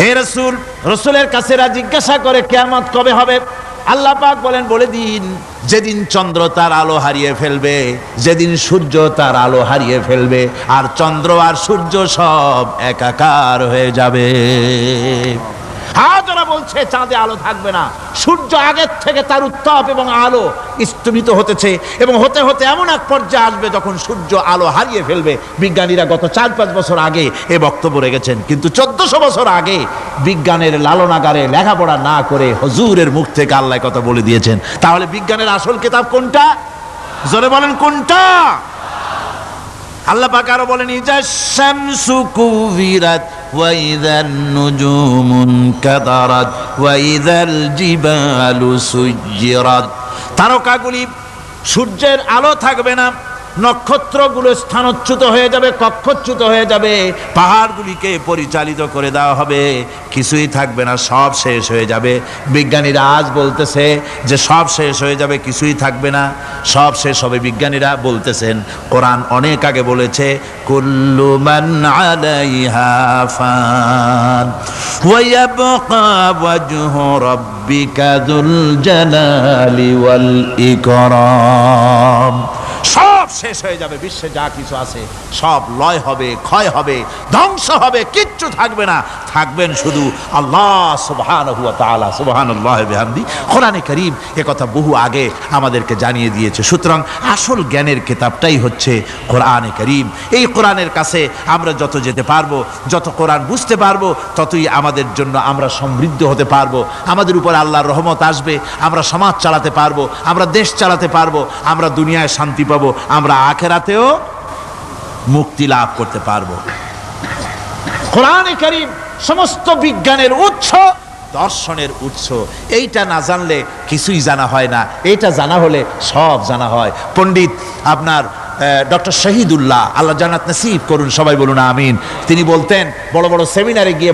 হে রাসূল, রাসূলের কাছে জিজ্ঞাসা করে কিয়ামত কবে হবে? আল্লাহ পাক বলেন, বলে দিন যেদিন চন্দ্র তার আলো হারিয়ে ফেলবে, যেদিন সূর্য তার আলো হারিয়ে ফেলবে, আর চন্দ্র আর সূর্য সব একাকার হয়ে যাবে। হাজারা বলছে চাঁদে আলো থাকবে না, সূর্য আগের থেকে তার উত্তাপ এবং আলো স্তমিত হতেছে, এবং হতে হতে এমন এক পর্যায়ে আসবে যখন সূর্য আলো হারিয়ে ফেলবে। বিজ্ঞানীরা গত 4-5 বছর আগে এ বক্তব্য রেখেছেন, কিন্তু 1400 বছর আগে বিজ্ঞানের লালনাগারে লেখাপড়া না করে হুজুরের মুখ থেকে আল্লাহ কথা বলে দিয়েছেন। তাহলে বিজ্ঞানের আসল কিতাব কোনটা? জোরে বলেন কোনটা? আল্লাহ পাক আরো বলেন, ইজা শামসু কুবিরাত ওয়া ইযান নুজুমুন কাদারাত ওয়া ইযাল জিবালু সুজ্জিরাত। তারকাগুলি, সূর্যের আলো থাকবে না, নক্ষত্রগুলো স্থানচ্যুত হয়ে যাবে, কক্ষচ্যুত হয়ে যাবে, পাহাড়গুলিকে পরিচালিত করে দেওয়া হবে, কিছুই থাকবে না, সব শেষ হয়ে যাবে। বিজ্ঞানীরা আজ বলতেছে যে সব শেষ হয়ে যাবে, কিছুই থাকবে না, সব শেষ হবে। বিজ্ঞানীরা বলতেছেন, কোরআন অনেক আগে বলেছে, কুল্লু মান আলাইহা ফান ওয়া ইয়াবকা ওয়াজহু রাব্বিকা যুল জালালি ওয়াল ইকরাম। সব শেষ হয়ে যাবে, বিশ্বে যা কিছু আছে সব লয় হবে, ক্ষয় হবে, ধ্বংস হবে, কিচ্ছু থাকবে না, থাকবেন শুধু আল্লাহ সুবহানাহু ওয়া তাআলা। সুবহানাল্লাহি ওয়া বিহামদি। কোরআনে কারীম এ কথা বহু আগে আমাদেরকে জানিয়ে দিয়েছে। সুতরাং আসল জ্ঞানের কিতাবটাই হচ্ছে কোরআনে কারীম। এই কোরআনের কাছে আমরা যত যেতে পারবো, যত কোরআন বুঝতে পারবো, ততই আমাদের জন্য আমরা সমৃদ্ধ হতে পারবো, আমাদের উপর আল্লাহর রহমত আসবে, আমরা সমাজ চালাতে পারবো, আমরা দেশ চালাতে পারবো, আমরা দুনিয়ায় শান্তি পাবো, আমরা আখিরাতেও মুক্তি লাভ করতে পারবো। কোরআনে কারীম সমস্ত বিজ্ঞানের উৎস দর্শনের উৎস। এইটা না জানলে কিছুই জানা হয় না, এইটা জানা হলে সব জানা হয়। পণ্ডিত আপনার ডক্টর শহীদুল্লাহ, আল্লাহ জান্নাত নসিব করুন, সবাই বলুন আমিন। তিনি বলতেন, বড় বড় সেমিনারে গিয়ে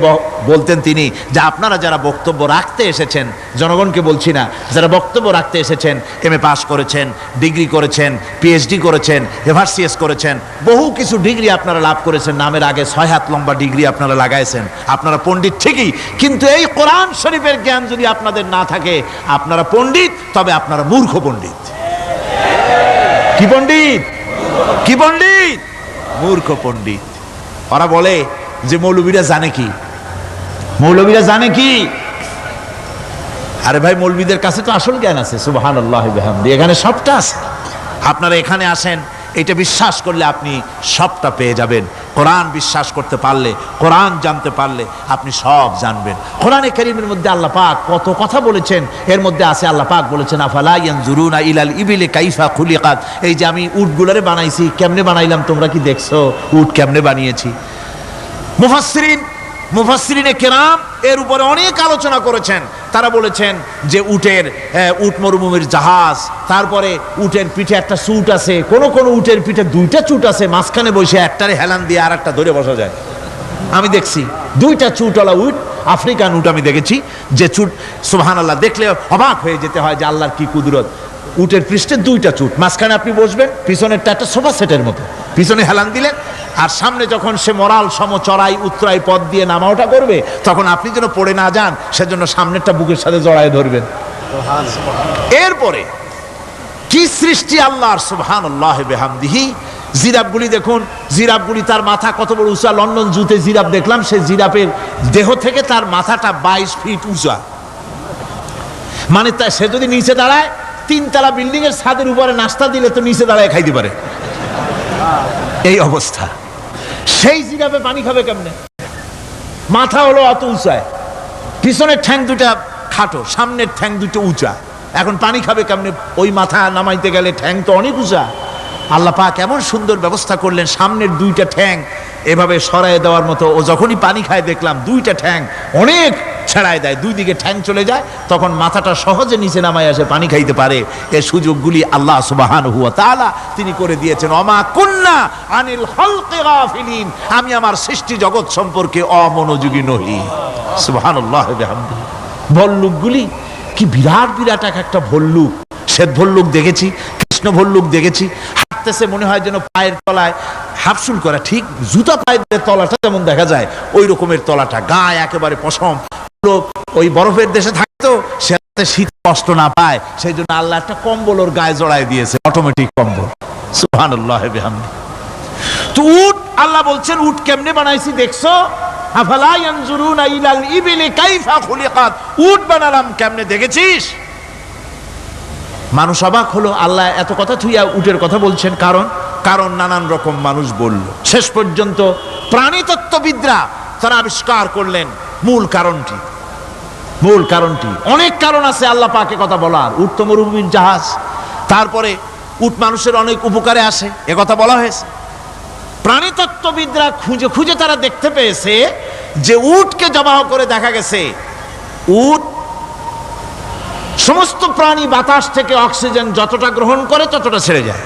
বলতেন তিনি, যে আপনারা যারা বক্তব্য রাখতে এসেছেন, জনগণকে বলছি না, যারা বক্তব্য রাখতে এসেছেন, এমএ পাস করেছেন, ডিগ্রি করেছেন, পিএইচডি করেছেন, এভারসিএস করেছেন, বহু কিছু ডিগ্রি আপনারা লাভ করেছেন, নামের আগে 6 হাত লম্বা ডিগ্রি আপনারা লাগাইছেন, আপনারা পণ্ডিত ঠিকই, কিন্তু এই কোরআন শরীফের জ্ঞান যদি আপনাদের না থাকে, আপনারা পণ্ডিত, তবে আপনারা মূর্খ পণ্ডিত। কি পণ্ডিত? কি পণ্ডিত? মূর্খ পণ্ডিত। ওরা বলে যে মৌলবীরা জানে কি, মৌলবীরা জানে কি? আরে ভাই, মৌলবীদের কাছে তো আসল জ্ঞান আছে, সুবহানাল্লাহি ওয়া বিহামদি, এখানে সবটা আছে। আপনারা এখানে আসেন, এটা বিশ্বাস করলে আপনি সবটা পেয়ে যাবেন। কোরআন বিশ্বাস করতে পারলে, কোরআন জানতে পারলে আপনি সব জানবেন। কোরআনে কারীমের মধ্যে আল্লাহ পাক কত কথা বলেছেন, এর মধ্যে আছে আল্লাহ পাক বলেছেন, আফালা ইয়ানজুরুনা ইলাল ইবিলি কাইফা খুলিকাত। এই যে আমি উটগুলোরে বানাইছি, কেমনে বানাইলাম তোমরা কি দেখছো? উট কেমনে বানিয়েছি? মুফাসসিরিনে কেরাম এর উপরে অনেক আলোচনা করেছেন। তারা বলেছেন যে উট মরুভূমির জাহাজ, তারপরে উটের পিঠে একটা চুট আছে, কোন কোন উটের পিঠে 2টা চুট আছে, মাঝখানে বসে একটারে হেলান দিয়ে আর একটা ধরে বসা যায়। আমি দেখছি 2টা চুটওয়ালা উট, আফ্রিকান উট আমি দেখেছি, যে চুট সুবহানাল্লাহ, দেখলে অবাক হয়ে যেতে হয় যে আল্লাহর কি কুদরত। উটের পৃষ্ঠে 2টা চুট, মাঝখানে আপনি বসবেন, পিছনেরটা একটা সোফা সেটের মতো, পিছনে হেলান দিলেন, আর সামনে যখন সে মরাল সম চড়াই উত্তরাই পথ দিয়ে নামা ওঠা করবে, তখন আপনি যেন পড়ে না যান, সেজন্য সামনেরটা বুকের সাথে জড়ায় ধরবেন। এরপরে কি সৃষ্টি আল্লাহর, সুবহানাল্লাহি বিহামদিহি। জিরাফগুলি দেখুন, জিরাফগুলি তার মাথা কত বড় উঁচা। লন্ডন জুতে জিরাফ দেখলাম, সেই জিরাফের দেহ থেকে তার মাথাটা 22 ফিট উঁচা। মানে সে যদি নিচে দাঁড়ায়, 3 তলা বিল্ডিং এর ছাদের উপরে নাস্তা দিলে তো নিচে দাঁড়ায় খাইতে পারে, এই অবস্থা। সেই জিরাফে পানি খাবে কেমনে? মাথা হলো অত উঁচায়, পিছনের ঠ্যাং 2টা খাটো, সামনের ঠ্যাং 2টো উঁচা, এখন পানি খাবে কেমনে? ওই মাথা নামাইতে গেলে ঠ্যাং তো অনেক উঁচা। আল্লাহ পাক এমন সুন্দর ব্যবস্থা করলেন, সামনের 2টা ঠ্যাং এভাবে সরায় দেওয়ার মতো। ও যখনই পানি খায় দেখলাম 2টা ঠ্যাং অনেক ছেড়ায় দেয়, 2 দিকে ঠ্যাং চলে যায়, তখন মাথাটা সহজে নিচে নামায় আসে, পানি খাইতে পারে। এই সুযোগগুলি আল্লাহ সুবহানাহু ওয়া তাআলা তিনি করে দিয়েছেন। ওমা কুন্না আনিল খালকি গাফিলিন, আমি আমার সৃষ্টি জগৎ সম্পর্কে অমনোযোগী নহি। সুবহানাল্লাহি বিহামদিহি। ভল্লুকগুলি কি বিরাট বিরাট একটা ভল্লুক, শ্বেত ভল্লুক দেখেছি, কৃষ্ণ ভল্লুক দেখেছি, হাঁটতেছে মনে হয় যেন পায়ের তলায় হাফসুল করা, ঠিক জুতা পায়ের তলাটা যেমন দেখা যায় ওই রকমের তলাটা, গায়ে একেবারে পশম। ওই বরফের দেশে থাকতো, সে শীত কষ্ট না পায়, সেই জন্য আল্লাহ একটা কম্বল ওর গায়ে জড়ায় দিয়েছে, অটোমেটিক কম্বল। সুবহানাল্লাহি বিহামদিহি। তো উট, আল্লাহ বলছেন উট কেমনে বানাইছি দেখছো? আফালা ইয়ানজুরুনা ইলাল ইবিলি কাইফা খুলিকাত। উট বানালাম কেমনে দেখেছিস? মানুষ অবাক হলো, আল্লাহ এত কথা থুইয়া উটের কথা বলছেন, কারণ নানান রকম মানুষ বলল। শেষ পর্যন্ত প্রাণীতত্ত্ববিদরা তারা আবিষ্কার করলেন মূল কারণটি। অনেক কারণ আছে আল্লাহ পাকে কথা বলার। উট তো মরুভূমির জাহাজ, তারপরে উট মানুষের অনেক উপকারে আসে, এ কথা বলা হয়েছে। প্রাণীতত্ত্ববিদরা খুঁজে খুঁজে তারা দেখতে পেয়েছে যে উটকে জবাহ করে দেখা গেছে, উট সমস্ত প্রাণী বাতাস থেকে অক্সিজেন যতটা গ্রহণ করে ততটা ছেড়ে যায়,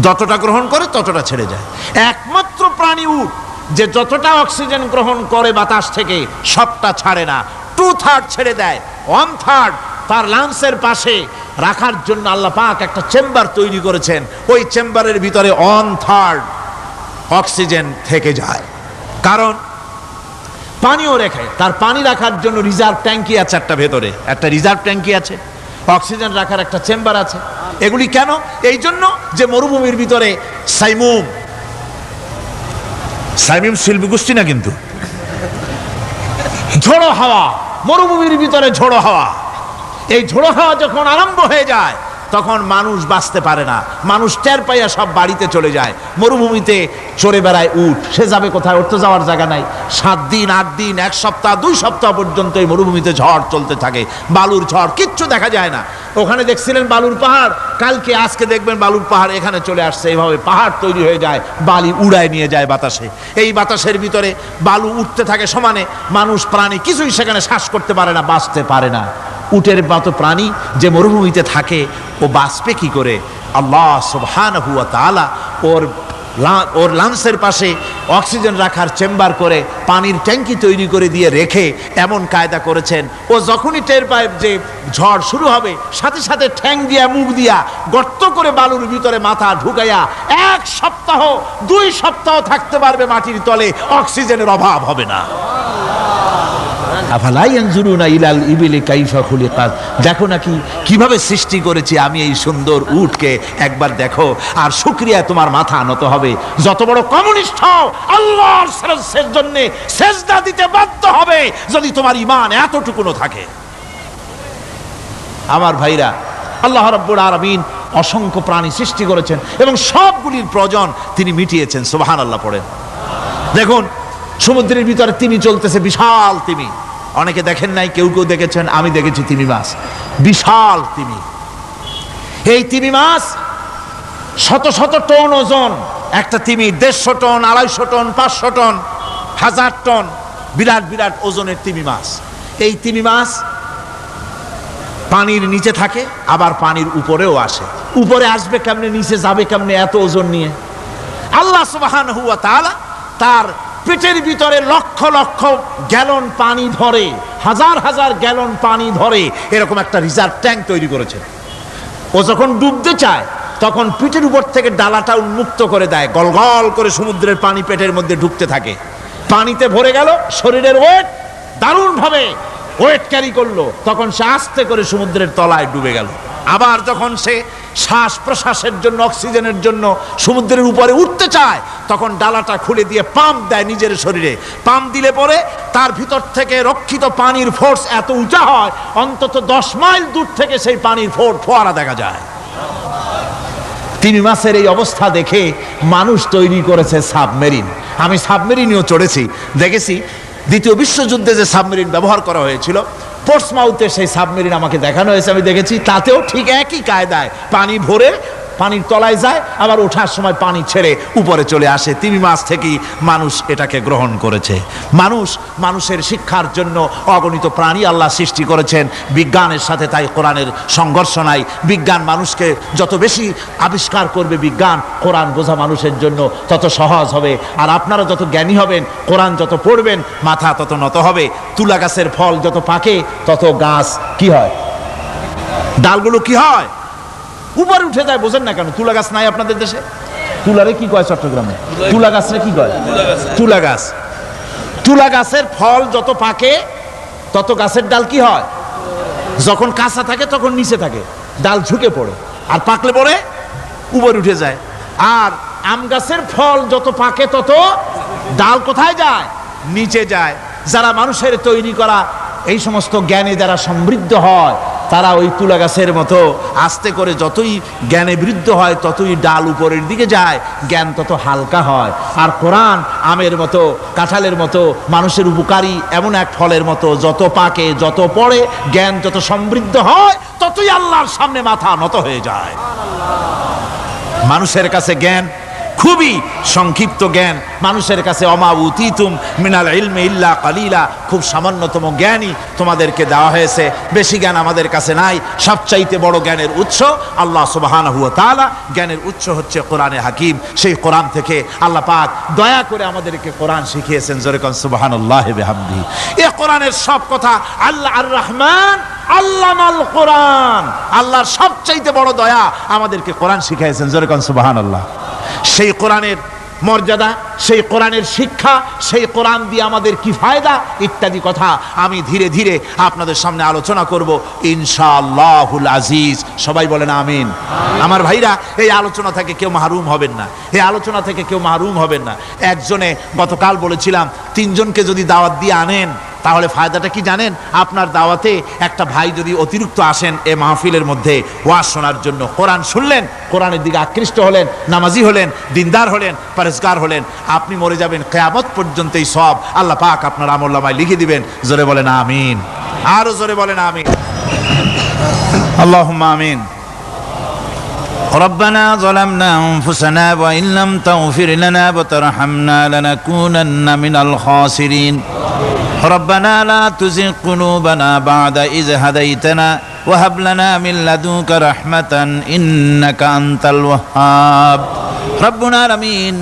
যতটা গ্রহণ করে ততটা ছেড়ে যায়। একমাত্র প্রাণী উট যে যতটা অক্সিজেন গ্রহণ করে বাতাস থেকে সবটা ছাড়ে না, 2/3 ছেড়ে দেয়, 1/3 তার লাংসের পাশে রাখার জন্য আল্লাহ পাক একটা চেম্বার তৈরি করেছেন। ওই চেম্বারের ভিতরে 1/3 অক্সিজেন থেকে যায়, কারণ পানিও রেখে, তার পানি রাখার জন্য রিজার্ভ ট্যাঙ্কি আছে, ভেতরে একটা রিজার্ভ ট্যাঙ্কি আছে, অক্সিজেন রাখার একটা চেম্বার আছে। এগুলি কেন? এই জন্য যে মরুভূমির ভিতরে সাইমুম শিল্পী গোষ্ঠী না, কিন্তু ঝোড়ো হাওয়া, মরুভূমির ভিতরে ঝোড়ো হাওয়া, এই ঝোড়ো হাওয়া যখন আরম্ভ হয়ে যায় তখন মানুষ বাঁচতে পারে না, মানুষ টের পাইয়া সব বাড়িতে চলে যায়। মরুভূমিতে চড়ে বেড়ায় উট, সে যাবে কোথায়? ওর তো যাওয়ার জায়গা নাই। 7 দিন 8 দিন 1 সপ্তাহ 2 সপ্তাহ পর্যন্ত এই মরুভূমিতে ঝড় চলতে থাকে, বালুর ঝড়, কিচ্ছু দেখা যায় না। ওখানে দেখছিলেন বালুর পাহাড়, কালকে আজকে দেখবেন বালুর পাহাড় এখানে চলে আসছে। এইভাবে পাহাড় তৈরি হয়ে যায়, বালি উড়ায় নিয়ে যায় বাতাসে। এই বাতাসের ভিতরে বালু উঠতে থাকে সমানে, মানুষ প্রাণী কিছুই সেখানে শ্বাস করতে পারে না, বাঁচতে পারে না। উটের মতো প্রাণী যে মরুভূমিতে থাকে ও বাঁচবে কি করে? আল্লাহ সুবহানাহু ওয়া তাআলা ওর লাংসের পাশে অক্সিজেন রাখার চেম্বার করে পানির ট্যাঙ্কি তৈরি করে দিয়ে রেখে এমন কায়দা করেছেন, ও যখনই টের পায় যে ঝড় শুরু হবে, সাথে সাথে ঠ্যাং দিয়া মুখ দিয়া গর্ত করে বালুর ভিতরে মাথা ঢুকাইয়া 1 সপ্তাহ 2 সপ্তাহ থাকতে পারবে মাটির তলে, অক্সিজেনের অভাব হবে না। আফালা ইয়ানজুরুনা ইলাল ইবিলি কাইফা খুলিকাত, দেখো নাকি কিভাবে সৃষ্টি করেছি আমি এই সুন্দর উটকে, একবার দেখো। আর শুকরিয়া তোমার মাথা নত হবে। যত বড় কমিউনিস্ট হও, আল্লাহর জন্য সেজদা দিতে বাধ্য হবে যদি তোমার ঈমান এতটুকুনো থাকে। আমার ভাইরা, আল্লাহ রাব্বুল আলামিন অসংখ্য প্রাণী সৃষ্টি করেছেন এবং সবগুলির প্রয়োজন তিনি মিটিয়েছেন। সুবহানাল্লাহ পড়েন। দেখুন সমুদ্রের ভিতরে তিমি চলতেছে, বিশাল তিমি। অনেকে দেখেন নাই, কেউ কেউ দেখেছেন, আমি দেখেছি তিমি মাছ, বিশাল তিমি। এই তিমি মাছ শত শত টন ওজন। একটা তিমি 150 টন, 250 টন, 500 টন, 1000 টন, বিরাট বিরাট ওজনের তিমি মাছ। এই তিমি মাছ পানির নিচে থাকে, আবার পানির উপরেও আসে। উপরে আসবে কেমনে, নিচে যাবে কেমনে এত ওজন নিয়ে? আল্লাহ সুবহানাহু ওয়া তাআলা তার পেটের ভিতরে লক্ষ লক্ষ গ্যালন পানি ধরে, হাজার হাজার গ্যালন পানি ধরে এরকম একটা রিজার্ভ ট্যাঙ্ক তৈরি করেছে। ও যখন ডুবতে চায় তখন পিঠের উপর থেকে ডালাটা উন্মুক্ত করে দেয়, গলগল করে সমুদ্রের পানি পেটের মধ্যে ঢুকতে থাকে। পানিতে ভরে গেল, শরীরের ওয়েট দারুণ ভাবে ওয়েট ক্যারি করলো, তখন সে আস্তে করে সমুদ্রের তলায় ডুবে গেল। আবার যখন সে শ্বাস প্রশ্বাসের জন্য, অক্সিজেনের জন্য সমুদ্রের উপরে উঠতে চায়, তখন ডালাটা খুলে দিয়ে পাম্প দেয় নিজের শরীরে। পাম্প দিলে পরে তার ভিতর থেকে রক্ষিত পানির ফোর্স এত উঁচা হয়, অন্তত 10 মাইল দূর থেকে সেই পানির ফোয়ারা দেখা যায়। তিমি মাছের এই অবস্থা দেখে মানুষ তৈরি করেছে সাবমেরিন। আমি সাবমেরিনেও চড়েছি, দেখেছি দ্বিতীয় বিশ্বযুদ্ধে যে সাবমেরিন ব্যবহার করা হয়েছিল, পোর্টসমাউথে সেই সাবমেরিন আমাকে দেখানো হয়েছে, আমি দেখেছি। তাতেও ঠিক একই কায়দায় পানি ভরে পানির তলায় যায়, আবার ওঠার সময় পানি ছেড়ে উপরে চলে আসে। তিমি মাছ থেকেই মানুষ এটাকে গ্রহণ করেছে। মানুষের শিক্ষার জন্য অগণিত প্রাণী আল্লাহ সৃষ্টি করেছেন বিজ্ঞানের সাথে, তাই কোরআনের সংঘর্ষ নাই। বিজ্ঞান মানুষকে যত বেশি আবিষ্কার করবে, বিজ্ঞান কোরআন বোঝা মানুষের জন্য তত সহজ হবে। আর আপনারা যত জ্ঞানী হবেন, কোরআন যত পড়বেন, মাথা তত নত হবে। তুলা গাছের ফল যত পাকে তত গাছ কি হয়, ডালগুলো কি হয়, উপরে উঠে যায়। বোঝেন না কেন? তুলা গাছ নাই আপনাদের দেশে? তুলারে কি কয় চট্টগ্রামে? তুলা গাছরে কি কয়? তুলা গাছ। তুলা গাছের ফল যত পাকে তত গাছের ডাল কি হয়, যখন কাঁচা থাকে তখন নিচে থাকে, ডাল ঝুঁকে পড়ে, আর পাকলে পরে উপরে উঠে যায়। আর আম গাছের ফল যত পাকে তত ডাল কোথায় যায়? নিচে যায়। যারা মানুষের তৈরি করা এই সমস্ত জ্ঞানে যারা সমৃদ্ধ হয়, তারা ওই তুলা গাছের মতো আস্তে করে যতই জ্ঞানে বৃদ্ধ হয় ততই ডাল উপরের দিকে যায়, জ্ঞান তত হালকা হয়। আর কোরআন আমের মতো, কাঁঠালের মতো, মানুষের উপকারী এমন এক ফলের মতো, যত পাকে যত পড়ে, জ্ঞান যত সমৃদ্ধ হয় ততই আল্লাহর সামনে মাথা নত হয়ে যায়। মানুষের কাছে জ্ঞান খুবই সংক্ষিপ্ত জ্ঞান। মানুষের কাছে অমা উতিতুম মিনাল ইলমি ইল্লা কালিলা, খুব সামান্যতম জ্ঞানই তোমাদেরকে দেওয়া হয়েছে, বেশি জ্ঞান আমাদের কাছে নাই। সবচাইতে বড় জ্ঞানের উৎস আল্লাহ সুবহানাহু ওয়া তাআলা। জ্ঞানের উৎস হচ্ছে কোরআনে হাকিম। সেই কোরআন থেকে আল্লাহ পাক দয়া করে আমাদেরকে কোরআন শিখিয়েছেন। জোরে কোন সুবহানাল্লাহি ওয়া বিহামদিহি। এই কোরআনের সব কথা আল্লাহ আর রহমান আল্লামাল কোরআন, আল্লাহর সবচাইতে বড় দয়া আমাদেরকে কোরআন শিখিয়েছেন। জোরে কোন সুবহানাল্লাহ। সেই কোরআনের মর্যাদা, সেই কোরআনের শিক্ষা, সেই কোরআন দিয়ে আমাদের কি ফায়দা ইত্যাদি কথা আমি ধীরে ধীরে আপনাদের সামনে আলোচনা করব ইনশাআল্লাহুল আজিজ। সবাই বলেন আমিন। আমার ভাইরা, এই আলোচনা থেকে কেউ মাহরুম হবেন না, এই আলোচনা থেকে কেউ মাহরুম হবেন না। একজনে গতকাল বলেছিলাম 3 জনকে যদি দাওয়াত দিয়ে আনেন তাহলে ফায়দাটা কি জানেন? আপনার দাওয়াতে একটা ভাই যদি অতিরিক্ত আসেন এ মাহফিলের মধ্যে ওয়াজ শোনার জন্য, কোরআন শুনলেন, কোরআনের দিকে আকৃষ্ট হলেন, নামাজি হলেন, দিনদার হলেন, পরেজগার হলেন, আপনি মরে যাবেন, কিয়ামত পর্যন্ত এই সব আল্লাহ পাক আপনার আমলনামায় লিখে দিবেন। জোরে বলেন আমিন, আরো জোরে বলেন আমিন। اللهم آمين. ربنا ظلمنا أنفسنا وإن لم تغفر لنا وترحمنا لنكونن من الخاسرين. ربنا لا تزغ قلوبنا بعد إذ هديتنا وهب لنا من لدنك رحمة إنك أنت الوهاب. ربنا العالمين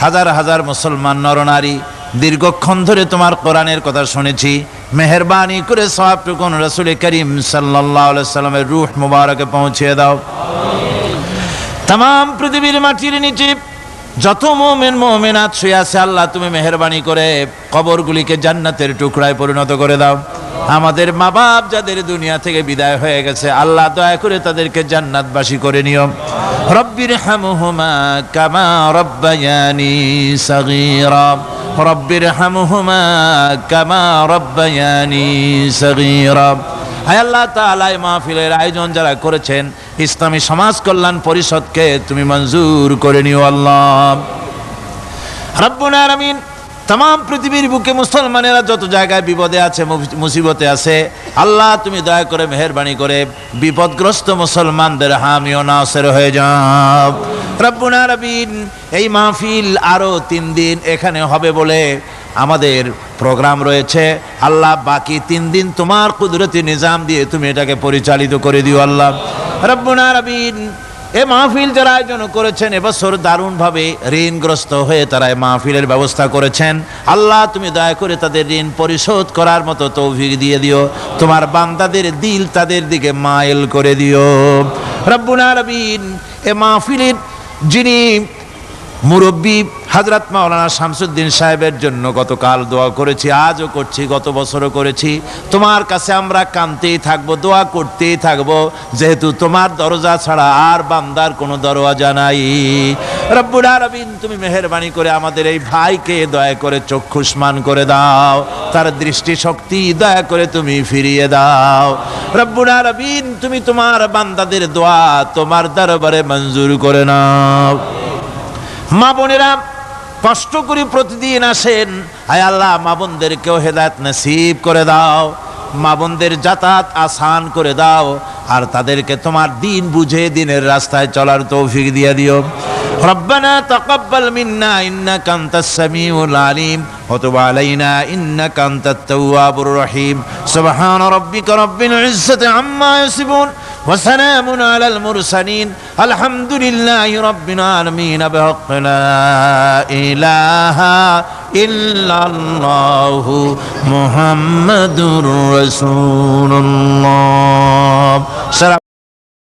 হাজার হাজার মুসলমান নরনারী দীর্ঘক্ষণ ধরে তোমার কোরআনের কথা শুনেছি, মেহেরবানি করে সওয়াবটুকু রাসূল করিম সাল্লাল্লাহু আলাইহি সাল্লামের রূহ মুবারকে পৌঁছে দাও। तमाम পৃথিবীর মাটির নিচে যত মুমিন মুমিনাত শুয়ে আছে আল্লাহ তুমি মেহেরবানি করে কবরগুলিকে জান্নাতের টুকরায় পরিণত করে দাও। আমাদের মা বাপ যাদের দুনিয়া থেকে বিদায় হয়ে গেছে আল্লাহ দয়া করে তাদেরকে জান্নাতবাসী করে নিও। রব্বির হামহুমা কামা রব্বায়ানি সগীরা, রব্বির হামহুমা কামা রব্বায়ানি সগীরা। হায় আল্লাহ তাআলা এই মাহফিলের আয়োজন যারা করেছেন ইসলামী সমাজ কল্যাণ পরিষদকে তুমি মঞ্জুর করে নিও আল্লাহ রাব্বুল আলামিন। तमाम পৃথিবীর বুকে মুসলমানেরা যত জায়গায় বিপদে আছে মুসিবতে আছে আল্লাহ তুমি দয়া করে মেহেরবানি করে বিপদগ্রস্ত মুসলমানদের হামি ও নাসির হয়ে যাও রব্বুল আলামিন। এই মাহফিল আরো 3 দিন এখানে হবে বলে আমাদের প্রোগ্রাম রয়েছে আল্লাহ, বাকি 3 দিন তোমার কুদরতি নিজাম দিয়ে তুমি এটাকে পরিচালিত করে দিও আল্লাহ রব্বুল আলামিন। এই মাহফিল যারা আয়োজন করেছেন এবছর দারুণভাবে ঋণগ্রস্ত হয়ে তারা এই মাহফিলের ব্যবস্থা করেছেন আল্লাহ তুমি দয়া করে তাদের ঋণ পরিশোধ করার মতো তৌফিক দিয়ে দিও। তোমার বান্দাদের দিল তাদের দিকে মাইল করে দিও রব্বুল আলামিন। এই মাহফিলের যিনি মুরব্বী হযরত মাওলানা শামসুদ্দিন সাহেবের জন্য গতকাল দোয়া করেছি, আজও করছি, গত বছরও করেছি। তোমার কাছে আমরা কাঁদতেই থাকবো, দোয়া করতেই থাকবো, যেহেতু তোমার দরজা ছাড়া আর বান্দার কোনো দরওয়াজা নাই রব্বুল আলামিন। তুমি মেহেরবানি করে আমাদের এই ভাইকে দয়া করে চক্ষুষ্মান করে দাও, তার দৃষ্টিশক্তি দয়া করে তুমি ফিরিয়ে দাও রব্বুল আলামিন। তুমি তোমার বান্দাদের দোয়া তোমার দরবারে মঞ্জুর করে নাও। মা বোনেরা কষ্ট করে প্রতিদিন আসেন, আয় আল্লাহ মা বোনদেরকেও হেদায়েত নসিব করে দাও, মা বোনদের যাতায়াত আসান করে দাও, আর তাদেরকে তোমার দিন বুঝে দিনের রাস্তায় চলার তৌফিক দিয়ে দিও। রব্বানা তাকাব্বাল মিন্না ইন্নাকা আনতাস সামিউল আলিম ওয়া তুব আলাইনা ইন্নাকা আনতাত তাওয়াবুর রহিম। সুবহানা রাব্বিকা রাব্বিল ইজ্জাতি আম্মা ইয়াসিফুন ওয়া সালামুন আলাল মুরসালিন আলহামদুলিল্লাহি রাব্বিল আলামিন। বিহাক্কি লা ইলাহা ইল্লাল্লাহু মুহাম্মাদুর রাসূলুল্লাহ।